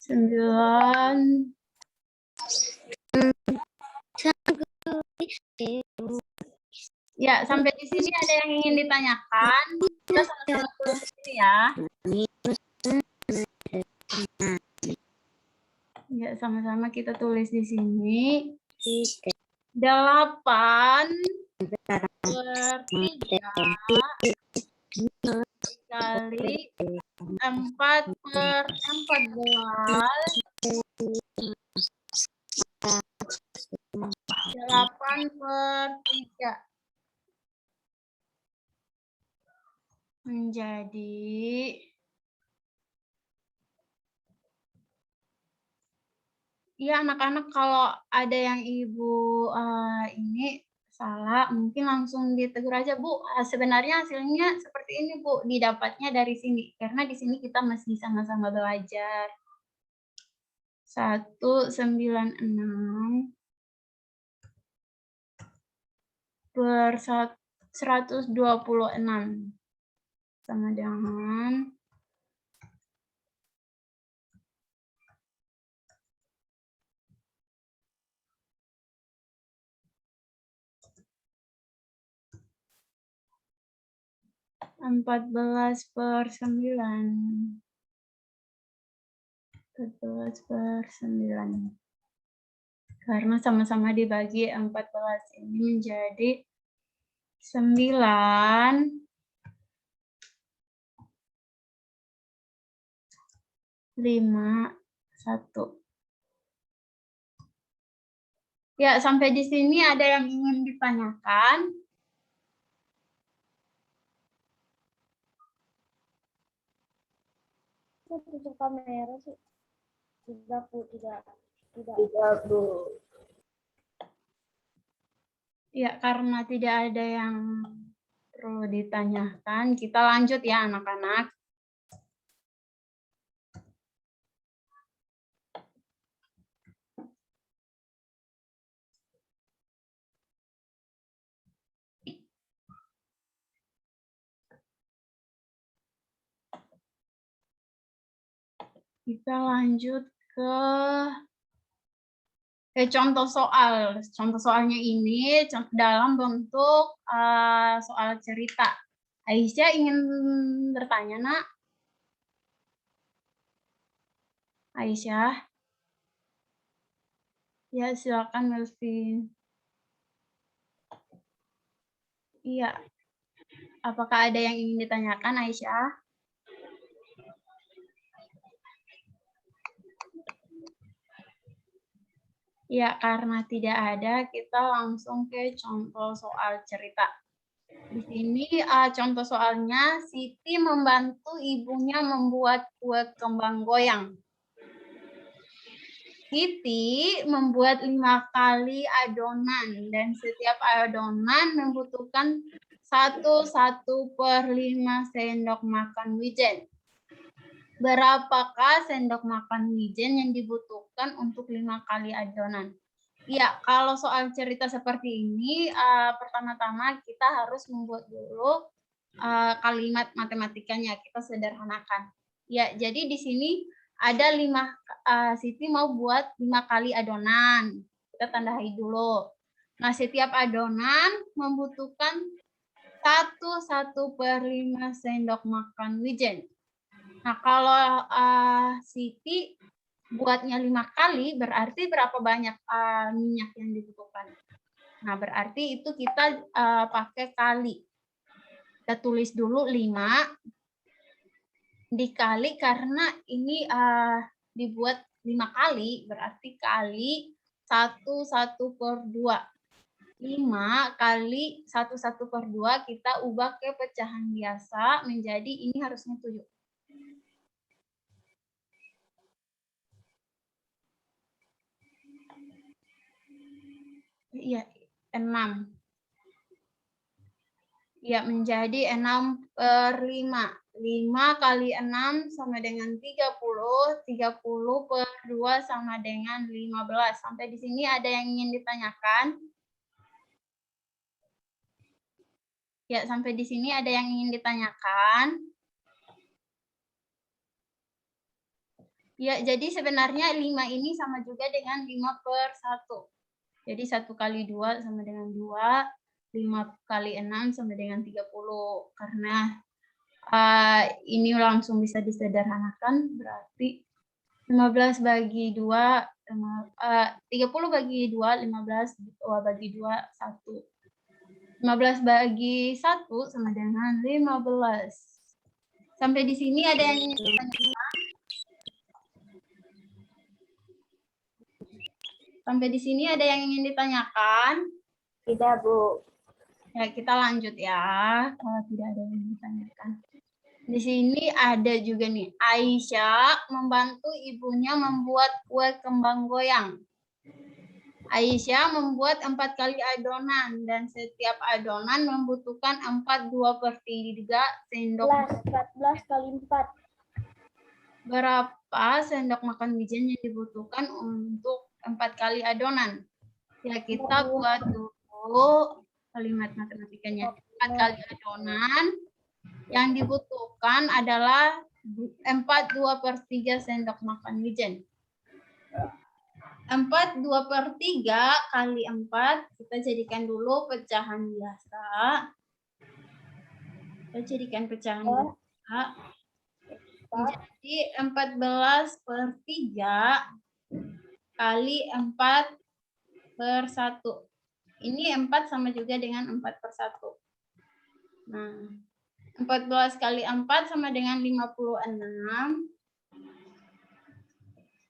Sembilan. Ya, sampai di sini ada yang ingin ditanyakan? Kita sama-sama tulis di sini ya. Ya, sama-sama kita tulis di sini. 8 per 3 kali 4/14. 8/3 menjadi, ya anak-anak kalau ada yang ibu ini salah mungkin langsung ditegur aja, Bu. Sebenarnya hasilnya seperti ini, Bu, didapatnya dari sini karena di sini kita masih sama-sama belajar. 196 per 126 sama dengan 14/9. 14/9. Karena sama-sama dibagi 14 ini menjadi 9/5/1. Ya, sampai di sini ada yang ingin ditanyakan? Tutup kamera sih. Tidak, Bu. Tidak, Bu. Ya, karena tidak ada yang perlu ditanyakan, kita lanjut ya anak-anak. Kita lanjut ke contoh soal. Contoh soalnya ini dalam bentuk soal cerita. Aisyah ingin bertanya, Nak? Aisyah? Ya, silakan, Melvin. Iya. Apakah ada yang ingin ditanyakan, Aisyah? Ya, karena tidak ada, kita langsung ke contoh soal cerita. Di sini contoh soalnya, Siti membantu ibunya membuat kue kembang goyang. Siti membuat 5 kali adonan dan setiap adonan membutuhkan 1/5 sendok makan wijen. Berapakah sendok makan wijen yang dibutuhkan untuk 5 kali adonan? Ya, kalau soal cerita seperti ini, pertama-tama kita harus membuat dulu kalimat matematikanya, kita sederhanakan. Ya, jadi di sini ada 5, Siti mau buat 5 kali adonan. Kita tandai dulu. Nah, setiap adonan membutuhkan 1/5 sendok makan wijen. Nah, kalau Siti buatnya 5 kali, berarti berapa banyak minyak yang dibutuhkan? Nah, berarti itu kita pakai kali. Kita tulis dulu 5 dikali karena ini dibuat 5 kali, berarti kali 1/1/2. 5 kali 1/1/2 kita ubah ke pecahan biasa menjadi ini harusnya 7. Iya, 6. Ya, menjadi 6/5. 5 kali 6 sama dengan 30. 30/2 sama dengan 15. Sampai di sini ada yang ingin ditanyakan? Ya, sampai di sini ada yang ingin ditanyakan? Ya, jadi sebenarnya 5 ini sama juga dengan 5/1. Jadi 1 kali 2 sama dengan 2. 5 kali 6 sama dengan 30. Karena ini langsung bisa disederhanakan, berarti 15 bagi 2, 30 bagi 2, 15 bagi 2, 1. 15 bagi 1 sama dengan 15. Sampai di sini ada yang ingin ditanyakan? Sampai di sini ada yang ingin ditanyakan? Tidak, Bu. Ya, kita lanjut ya, kalau tidak ada yang ingin ditanyakan. Di sini ada juga nih, Aisyah membantu ibunya membuat kue kembang goyang. Aisyah membuat 4 kali adonan dan setiap adonan membutuhkan 2/3 sendok. 14 kali 4. Berapa sendok makan wijen yang dibutuhkan untuk 4 kali adonan? Ya, kita buat dulu kalimat matematikanya. 4 kali adonan yang dibutuhkan adalah 2/3 sendok makan wijen. 2/3 kali 4, kita jadikan dulu pecahan biasa. Kita jadikan pecahan biasa. Jadi 14/3 kali 4/1. Ini 4 sama juga dengan 4/1. Nah, 14 kali 4 sama dengan 56.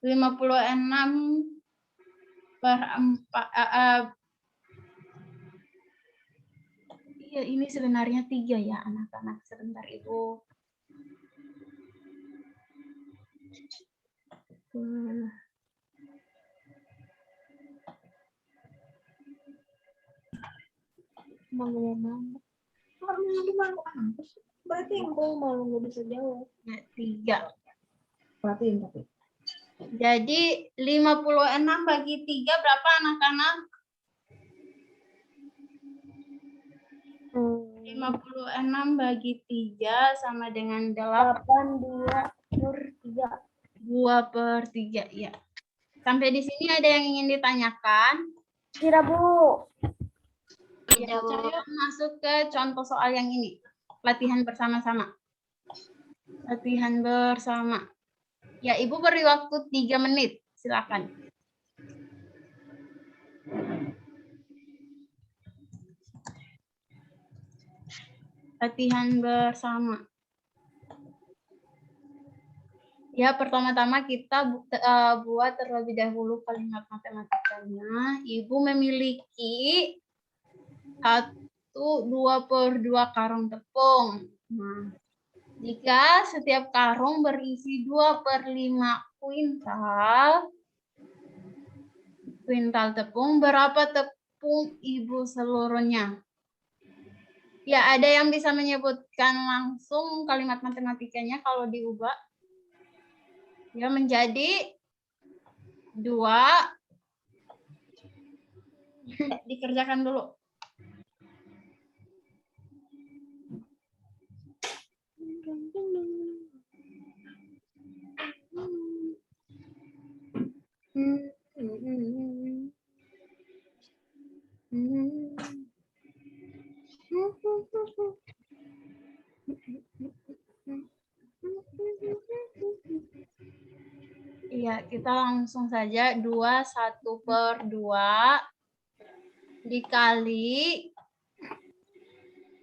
56/4. Iya, ini sebenarnya 3 ya, anak-anak. Sebentar, Ibu. Berarti yang malu nggak bisa jawab. Ya, 3. Perhatiin tapi. Jadi 56 bagi 3 berapa anak-anak? 56 bagi 3 sama dengan 8/2/3. 2/3, ya. Sampai di sini ada yang ingin ditanyakan? Tidak, Bu. Ya, masuk ke contoh soal yang ini. Latihan bersama-sama. Latihan bersama. Ya, Ibu beri waktu 3 menit. Silakan. Latihan bersama. Ya, pertama-tama kita buat terlebih dahulu kalimat matematikanya. Ibu memiliki 2/2 karung tepung. Nah, jika setiap karung berisi 2/5 kuintal tepung, berapa tepung Ibu seluruhnya? Ya, ada yang bisa menyebutkan langsung kalimat matematikanya kalau diubah? Ya, menjadi 2. Dikerjakan dulu. Iya, kita langsung saja 1/2 dikali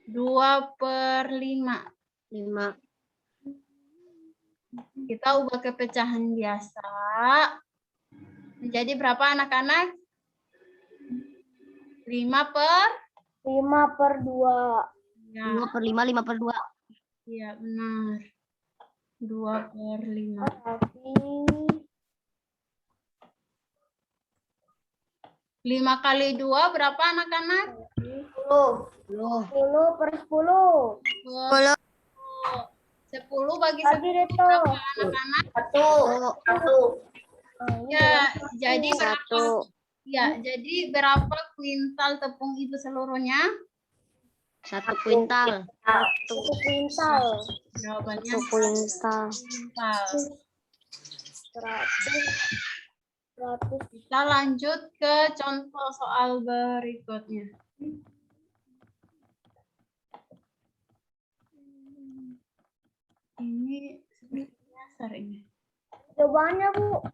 2/5. 5. Kita ubah ke pecahan biasa. Menjadi berapa anak-anak? 5 per? 5/2. Ya, 2/5, 5/2. iya benar. 2/5. Berarti 5 kali 2 berapa anak-anak? 10/10. 10 bagi Bagi 10 Reto. berapa anak-anak? 1. Ya, jadi berapa? 1. Ya, jadi berapa kuintal tepung itu seluruhnya? 1 kuintal. 1 kuintal. Jawabannya 1 kuintal. kuintal. 100. Kita lanjut ke contoh soal berikutnya. Ini sebenarnya sering. Jawabannya, Bu.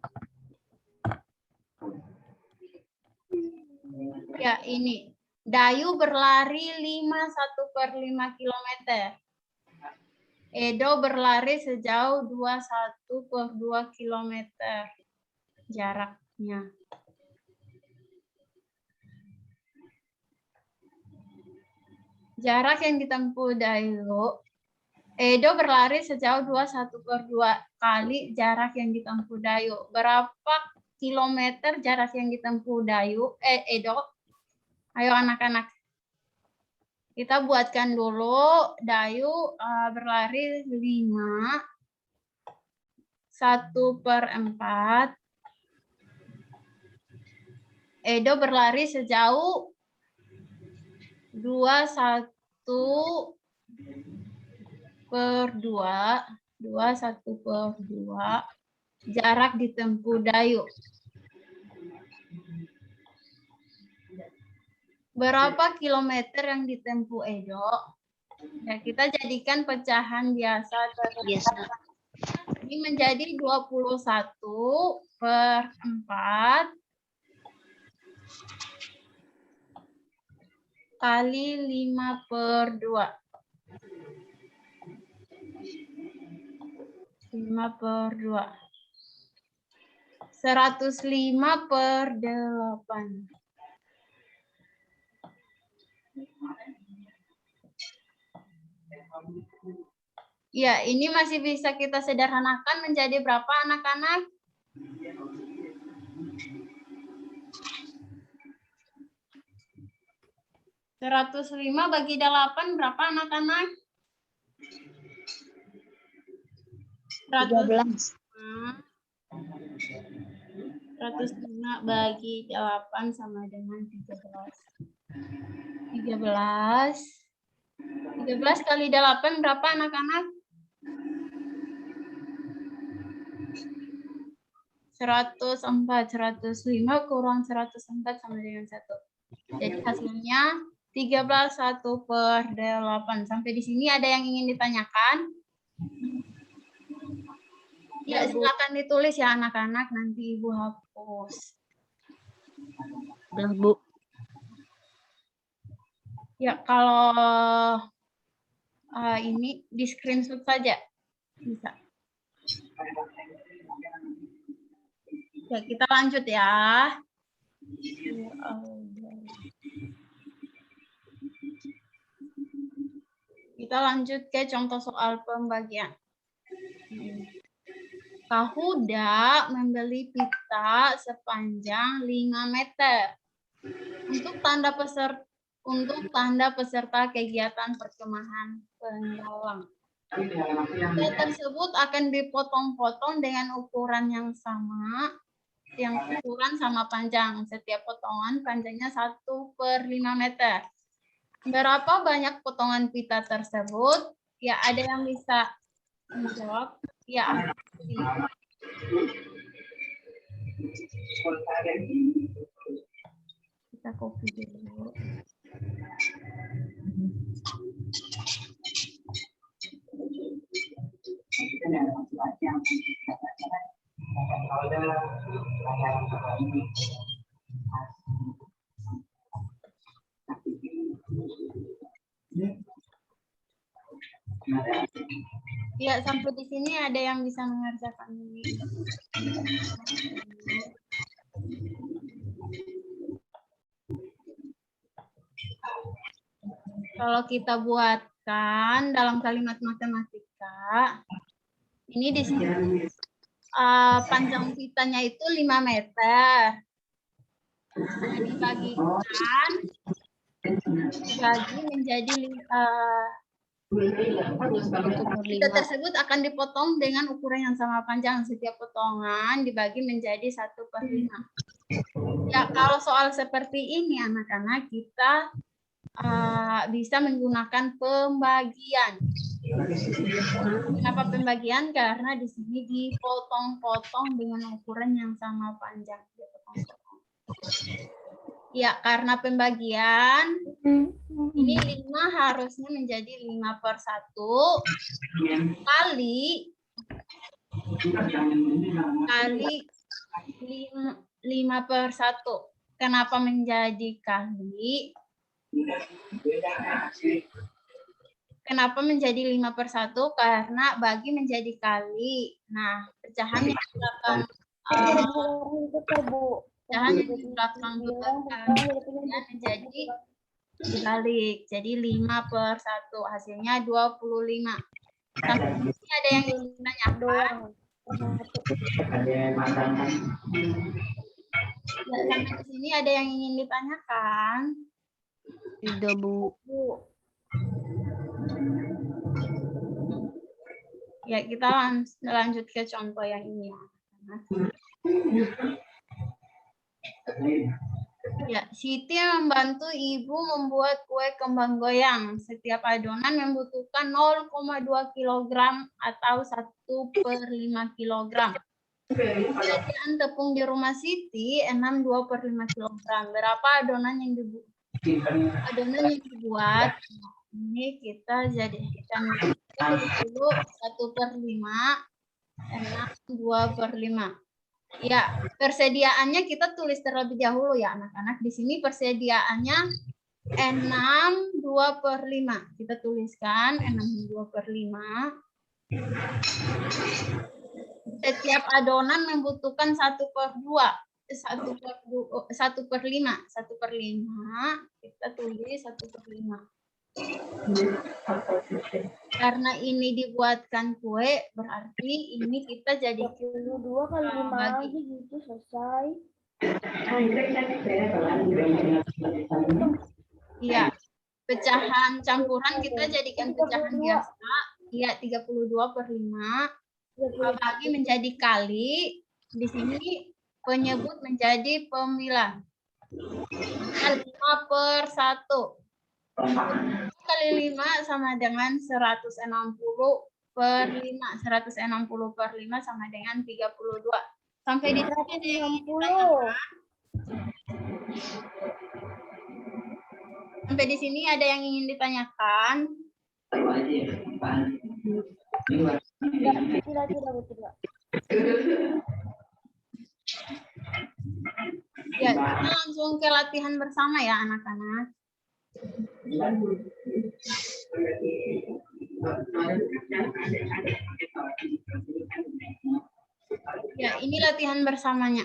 Ya, ini. Dayu berlari 1/5 kilometer. Edo berlari sejauh 21/2 kilometer jaraknya. Jarak yang ditempuh Dayu. Edo berlari sejauh 21/2 kali jarak yang ditempuh Dayu. Berapa kilometer jarak yang ditempuh Dayu? Edo? Ayo anak-anak. Kita buatkan dulu. Dayu berlari 5. 1/4. Edo berlari sejauh 21/2. 21/2 jarak ditempuh Dayu. Berapa kilometer yang ditempuh Edo? Ya, kita jadikan pecahan biasa. Biasa. Ini menjadi 21/4 kali 5/2. 5/2. 105/8. Ya, ini masih bisa kita sederhanakan menjadi berapa anak-anak? (105 bagi 8 berapa anak-anak? 13. 105 bagi 8 sama dengan 13. 13 kali 8 berapa anak-anak? 104. 105 kurang 104 sama dengan 1. Jadi hasilnya 13 1/8. Sampai di sini ada yang ingin ditanyakan? Ya, silakan ditulis ya anak-anak, nanti Ibu hapus. Udah, Bu. Ya, kalau ini di screenshot saja bisa. Ya, kita lanjut ya. Kita lanjut ke contoh soal pembagian. Kahuda membeli pita sepanjang 5 meter untuk tanda peserta kegiatan perkemahan penggalang. Pita tersebut akan dipotong-potong dengan ukuran yang sama, panjang. Setiap potongan panjangnya 1/5 meter. Berapa banyak potongan pita tersebut? Ya, ada yang bisa menjawab. Ya, kita copy dulu. Ya, sampai di sini ada yang bisa mengerjakan ini. Kalau kita buatkan dalam kalimat matematika, ini di sini panjang pitanya itu 5 meter. Nah, dibagikan, dibagi menjadi pita tersebut akan dipotong dengan ukuran yang sama panjang. Setiap potongan dibagi menjadi 1/5. Ya, kalau soal seperti ini anak-anak, kita bisa menggunakan pembagian. Kenapa pembagian? Karena di sini dipotong-potong dengan ukuran yang sama panjang. Ya, karena pembagian, ini 5 harusnya menjadi 5/1 kali 5/1. Kenapa menjadi kali? Kenapa menjadi 5/1? Karena bagi menjadi kali. Nah, pecahan yang di belakang menjadi dibalik. Jadi 5/1. Hasilnya 25. Sampai sini ada yang ingin ditanyakan? Sampai di sini ada yang ingin ditanyakan? Tidak, Bu. Ya, kita lanjut ke contoh yang ini ya. Ya, Siti membantu ibu membuat kue kembang goyang. Setiap adonan membutuhkan 0,2 kg atau 1/5 kg. Persediaan tepung di rumah Siti 2/5 kg. Berapa adonan yang dibuat? Ini kita jadikan dulu 1/5, 2/5. Ya, persediaannya kita tulis terlebih dahulu ya anak-anak. Di sini persediaannya 2/5. Kita tuliskan 2/5. Setiap adonan membutuhkan 1/2. 1/5. Kita tulis 1/5. Karena ini dibuatkan kue, berarti ini kita jadi 2 kali 5 aja gitu, selesai. Iya. Pecahan campuran kita jadikan pecahan biasa. Iya, 32/5. Bagi menjadi kali. Di sini penyebut menjadi pemilah. 5/1. Kali 5 sama dengan 160/5. 160/5 sama dengan 32. Sampai di sini ada yang ingin ditanyakan? Sampai di sini ada yang ingin ditanyakan? Tidak. Ya, kita langsung ke latihan bersama ya anak-anak. Ya, ini latihan bersamanya.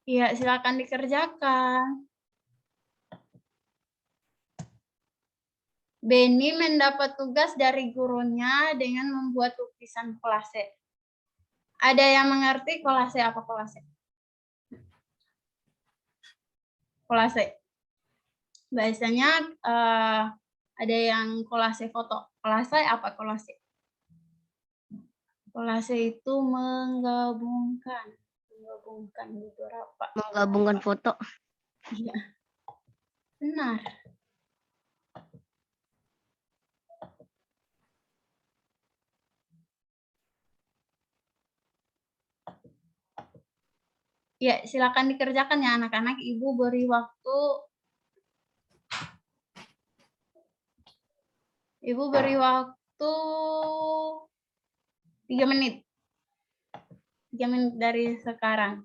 Ya, silakan dikerjakan. Beni mendapat tugas dari gurunya dengan membuat lukisan kolase. Ada yang mengerti kolase apa kolase? Kolase. Biasanya ada yang kolase foto. Kolase apa kolase? Kolase itu menggabungkan beberapa. Menggabungkan foto. Iya. Benar. Ya, silakan dikerjakan ya anak-anak. Ibu beri waktu 3 menit. 3 menit dari sekarang.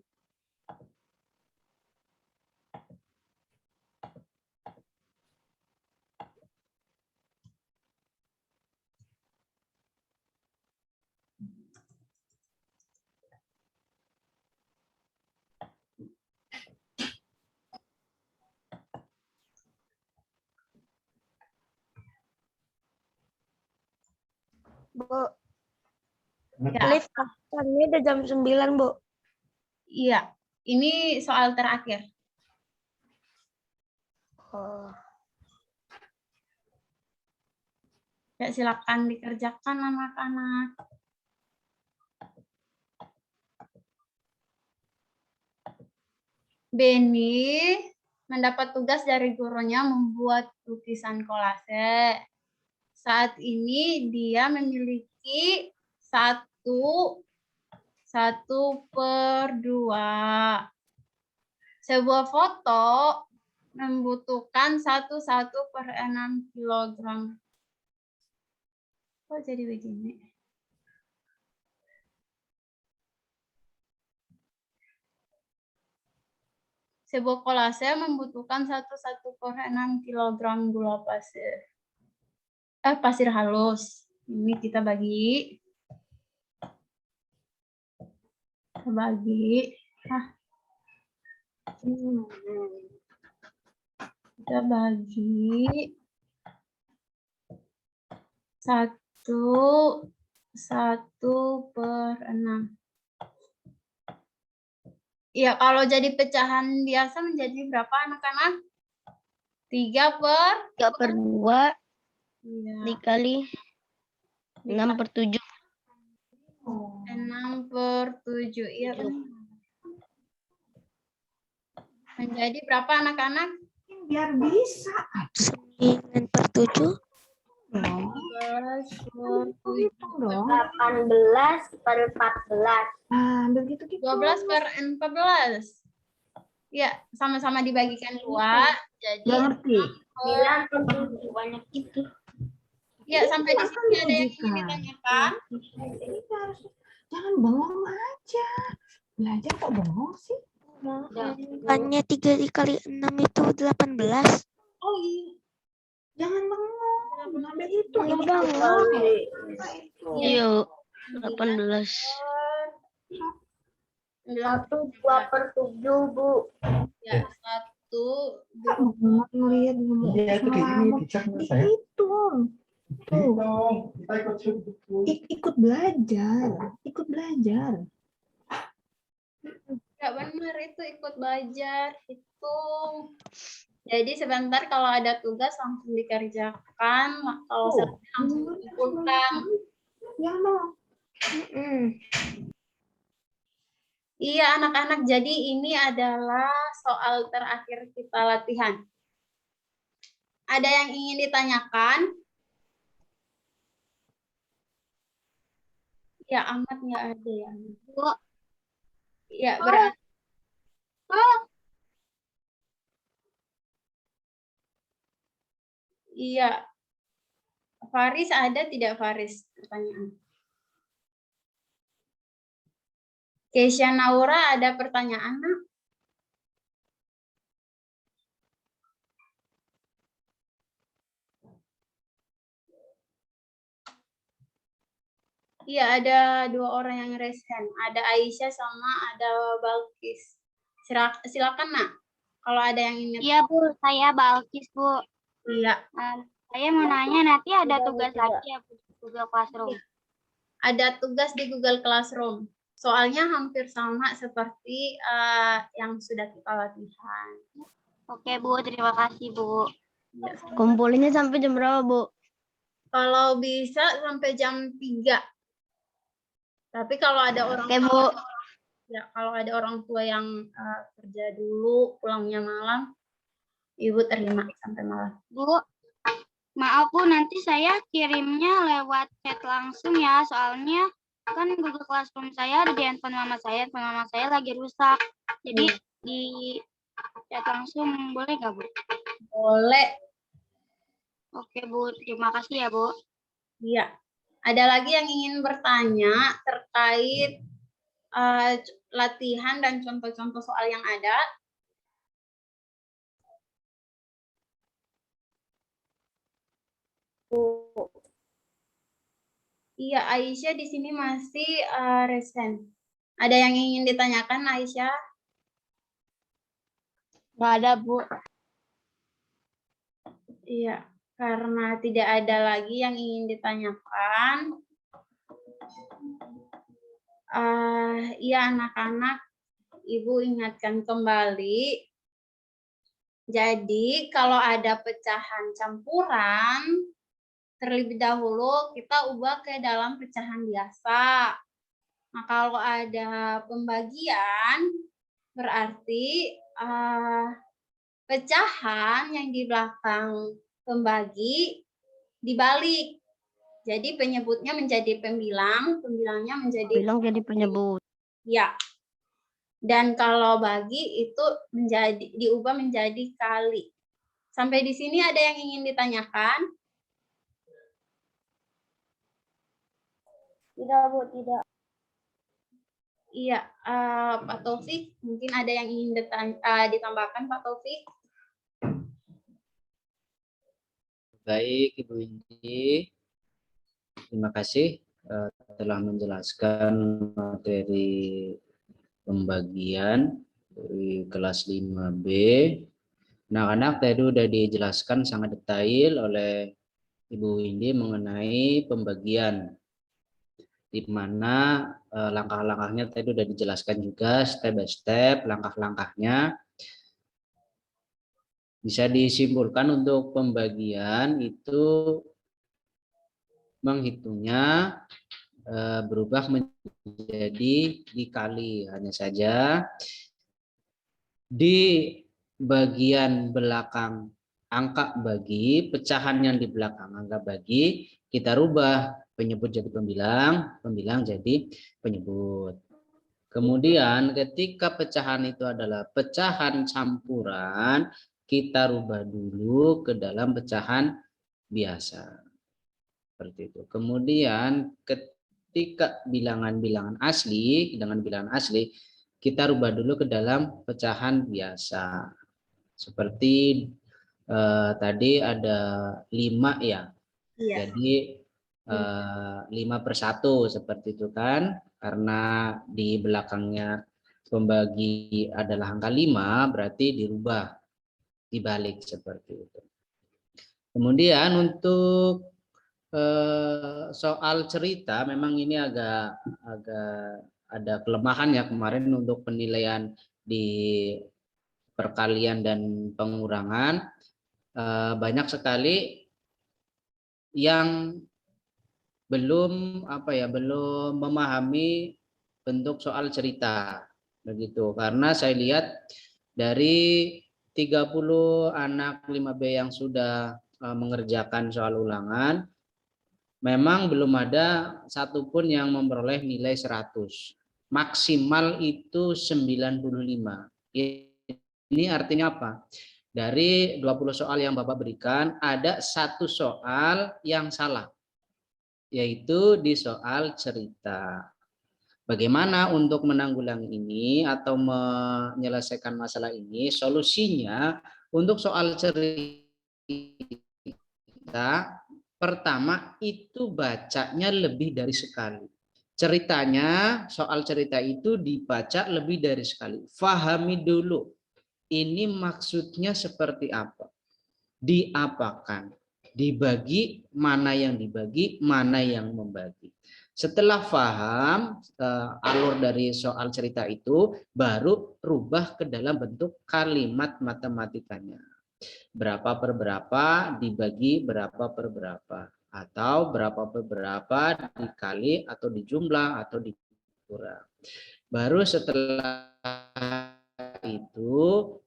Bu. Ya, Lift ini udah jam 9, Bu. iya. Ini soal terakhir. Oh. Ya, silakan dikerjakan anak-anak. Beni mendapat tugas dari gurunya membuat lukisan kolase. Saat ini dia memiliki 1/2. Sebuah foto membutuhkan 1/6 kilogram. Kok jadi begini? Sebuah kolase membutuhkan 1/6 kilogram gula pasir. Pasir halus. Ini kita bagi. Kita bagi. Kita bagi 1/6. Iya, kalau jadi pecahan biasa menjadi berapa anak-anak? 3/2 Iya. dikali 6/7. 6/7. Iya, benar. Menjadi berapa anak-anak? Biar bisa. 9/7. 18/14. Nah, begitu gitu. 12/14. Ya, sama-sama dibagikan 2. Jadi Gak ngerti. 9/7 banyak itu. ya, sampai di sini ada yang ingin ditanyakan. Ini harus jangan bengong aja. Belajar kok bengong sih? Bukannya 3 dikali 6 itu 18. Oh iya. Jangan bengong. Sampai itu. Iya, Ini Bang. Iya. 18. 1/2/7, Bu. Ya, 1. Banget ngeliat dihitung. Tuh. Ikut belajar. Ikut belajar. Ya, benar, itu ikut belajar, hitung. Jadi sebentar kalau ada tugas langsung dikerjakan, kalau selesai langsung dikumpulkan. Ya, no. Iya, anak-anak, jadi ini adalah soal terakhir kita latihan. Ada yang ingin ditanyakan? Ya, amat nggak ada ya. Ya, berarti. Iya. Faris ada tidak, Faris? Pertanyaan. Keisha Naura ada pertanyaan, Nak? Iya, ada 2 orang yang resen. Ada Aisyah sama ada Balkis. Silakan, Nak. Kalau ada yang ingin. Iya, Bu. Saya Balkis, Bu. Iya. Saya mau nanya, nanti ada tugas lagi ya, Bu, Google Classroom? Ada tugas di Google Classroom. Soalnya hampir sama seperti yang sudah kita latihan. Oke, Bu. Terima kasih, Bu. Ya. Kumpulinnya sampai jam berapa, Bu? Kalau bisa sampai jam 3. Tapi kalau ada orang Bu. Ya, kalau ada orang tua yang kerja dulu, pulangnya malam, Ibu terima sampai malam. Bu, maaf, Bu. Nanti saya kirimnya lewat chat langsung ya. Soalnya kan Google Classroom saya ada di handphone mama saya. Handphone mama saya lagi rusak. Jadi di chat langsung boleh nggak, Bu? Boleh. Oke, Bu. Terima kasih ya, Bu. Iya. Ada lagi yang ingin bertanya terkait latihan dan contoh-contoh soal yang ada? Iya, Aisyah di sini masih resen. Ada yang ingin ditanyakan, Aisyah? Nggak ada, Bu. Iya, karena tidak ada lagi yang ingin ditanyakan, Iya anak-anak, Ibu ingatkan kembali. Jadi kalau ada pecahan campuran, terlebih dahulu kita ubah ke dalam pecahan biasa. Nah, kalau ada pembagian, berarti pecahan yang di belakang pembagi dibalik. Jadi penyebutnya menjadi pembilang, pembilangnya menjadi Bilang jadi penyebut. ya. Dan kalau bagi itu diubah menjadi kali. Sampai di sini ada yang ingin ditanyakan? Tidak, Bu, tidak. Iya, Pak Taufik, mungkin ada yang ingin ditambahkan, Pak Taufik? Baik, Ibu Indi. Terima kasih telah menjelaskan materi pembagian dari kelas 5B. Anak-anak tadi sudah dijelaskan sangat detail oleh Ibu Indi mengenai pembagian, di mana langkah-langkahnya tadi sudah dijelaskan juga step by step langkah-langkahnya. Bisa disimpulkan untuk pembagian itu menghitungnya berubah menjadi dikali, hanya saja di bagian belakang angka bagi, pecahan yang di belakang angka bagi, kita rubah penyebut jadi pembilang, pembilang jadi penyebut. Kemudian ketika pecahan itu adalah pecahan campuran, kita rubah dulu ke dalam pecahan biasa. Seperti itu. Kemudian ketika bilangan-bilangan asli, dengan bilangan asli, kita rubah dulu ke dalam pecahan biasa. Seperti tadi ada 5 ya. Iya. Jadi 5/1 seperti itu kan. Karena di belakangnya pembagi adalah angka 5, berarti dirubah, dibalik seperti itu. Kemudian untuk soal cerita, memang ini agak ada kelemahan ya kemarin untuk penilaian di perkalian dan pengurangan. Banyak sekali yang belum belum memahami bentuk soal cerita begitu, karena saya lihat dari 30 anak 5B yang sudah mengerjakan soal ulangan, memang belum ada satupun yang memperoleh nilai 100. Maksimal itu 95. Ini artinya apa? Dari 20 soal yang Bapak berikan, ada 1 soal yang salah, yaitu di soal cerita. Bagaimana untuk menanggulangi ini atau menyelesaikan masalah ini? Solusinya untuk soal cerita, pertama itu bacanya lebih dari sekali. Ceritanya, soal cerita itu dibaca lebih dari sekali. Fahami dulu, ini maksudnya seperti apa, diapakan, dibagi, mana yang dibagi, mana yang membagi. Setelah paham alur dari soal cerita itu, baru rubah ke dalam bentuk kalimat matematikanya. Berapa per berapa dibagi berapa per berapa, atau berapa per berapa dikali atau dijumlah atau dikurang. Baru setelah itu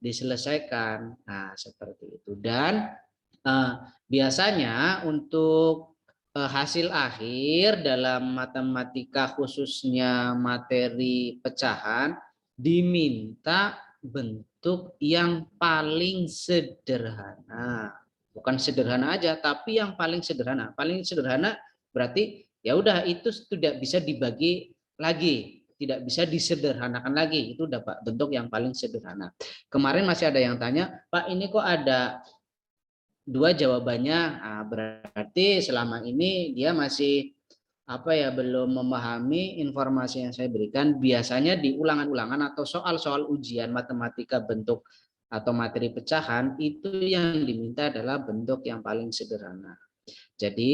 diselesaikan. Nah, seperti itu. Dan biasanya untuk hasil akhir dalam matematika, khususnya materi pecahan, diminta bentuk yang paling sederhana. Bukan sederhana aja, tapi yang paling sederhana. Paling sederhana berarti ya udah, itu tidak bisa dibagi lagi, tidak bisa disederhanakan lagi. Itu udah Pak, bentuk yang paling sederhana. Kemarin masih ada yang tanya, Pak ini kok ada 2 jawabannya? Nah, berarti selama ini dia masih belum memahami informasi yang saya berikan. Biasanya di ulangan-ulangan atau soal-soal ujian matematika bentuk atau materi pecahan, itu yang diminta adalah bentuk yang paling sederhana. Jadi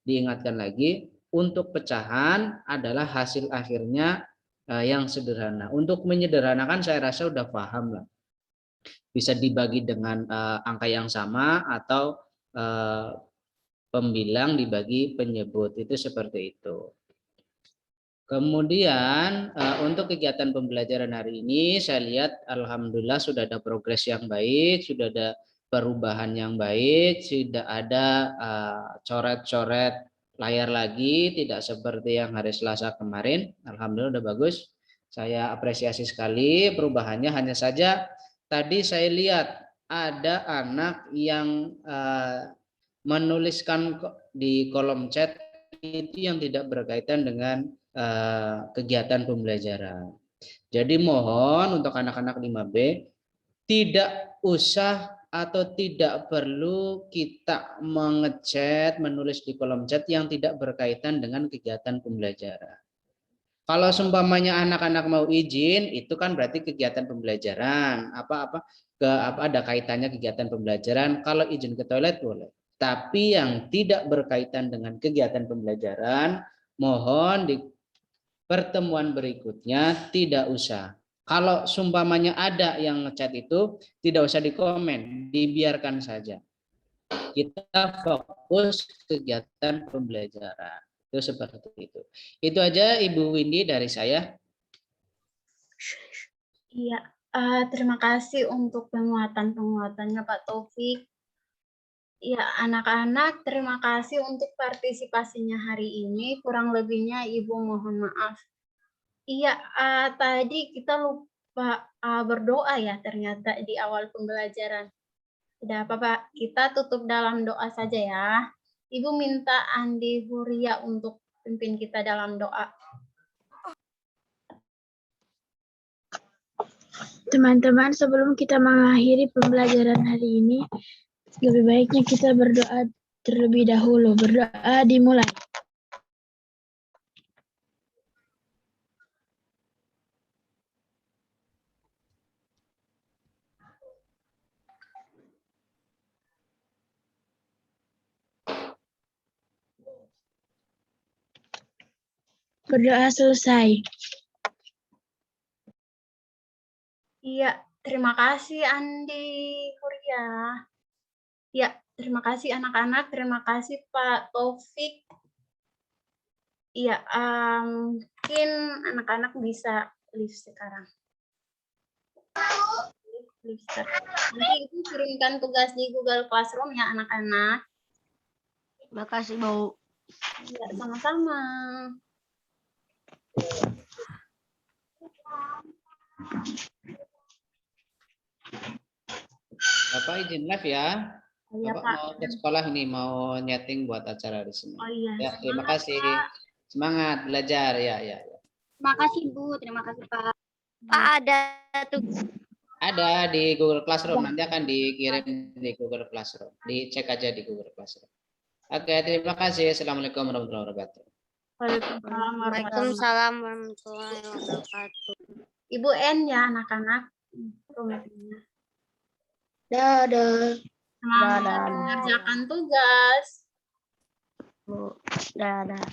diingatkan lagi, untuk pecahan adalah hasil akhirnya yang sederhana. Untuk menyederhanakan saya rasa udah paham lah. Bisa dibagi dengan angka yang sama atau pembilang dibagi penyebut, itu seperti itu. Kemudian untuk kegiatan pembelajaran hari ini saya lihat alhamdulillah sudah ada progres yang baik, sudah ada perubahan yang baik, tidak ada coret-coret layar lagi, tidak seperti yang hari Selasa kemarin. Alhamdulillah udah bagus. Saya apresiasi sekali perubahannya. Hanya saja tadi saya lihat ada anak yang menuliskan di kolom chat itu yang tidak berkaitan dengan kegiatan pembelajaran. Jadi mohon untuk anak-anak 5B tidak usah atau tidak perlu kita mengechat, menulis di kolom chat yang tidak berkaitan dengan kegiatan pembelajaran. Kalau seumpamanya anak-anak mau izin, itu kan berarti kegiatan pembelajaran. Ada kaitannya kegiatan pembelajaran. Kalau izin ke toilet boleh. Tapi yang tidak berkaitan dengan kegiatan pembelajaran, mohon di pertemuan berikutnya tidak usah. Kalau seumpamanya ada yang ngechat itu, tidak usah dikomen, dibiarkan saja. Kita fokus kegiatan pembelajaran. Itu seperti itu. Itu aja Ibu Windy dari saya. Iya, terima kasih untuk penguatannya Pak Taufik. Ya, anak-anak, terima kasih untuk partisipasinya hari ini. Kurang lebihnya Ibu mohon maaf. Iya, tadi kita lupa berdoa ya ternyata di awal pembelajaran. Tidak apa-apa, kita tutup dalam doa saja ya. Ibu minta Andi Huria untuk pimpin kita dalam doa. Teman-teman, sebelum kita mengakhiri pembelajaran hari ini, lebih baiknya kita berdoa terlebih dahulu. Berdoa dimulai. Berdoa selesai. Iya, terima kasih Andi Huria. Ya, terima kasih anak-anak, terima kasih Pak Taufik. Iya, mungkin anak-anak bisa live sekarang. Nanti Ibu kirimkan tugas di Google Classroom ya anak-anak. Terima kasih, Bu. Ya, sama-sama. Bapak izin live ya. Iya, Bapak Pak. mau ke sekolah ini, mau nyeting buat acara di sini. Oh iya. Ya, terima Semangat, kasih. Pak. Semangat belajar ya. Terima kasih, Bu. Terima kasih, Pak. Pak, ada tuh. Ada di Google Classroom, nanti akan dikirim di Google Classroom. Dicek aja di Google Classroom. Oke, terima kasih. Assalamualaikum warahmatullahi wabarakatuh. Waalaikumsalam warahmatullahi wabarakatuh. Ibu N ya anak-anak. Dadah. Semangat mengerjakan tugas. Dadah.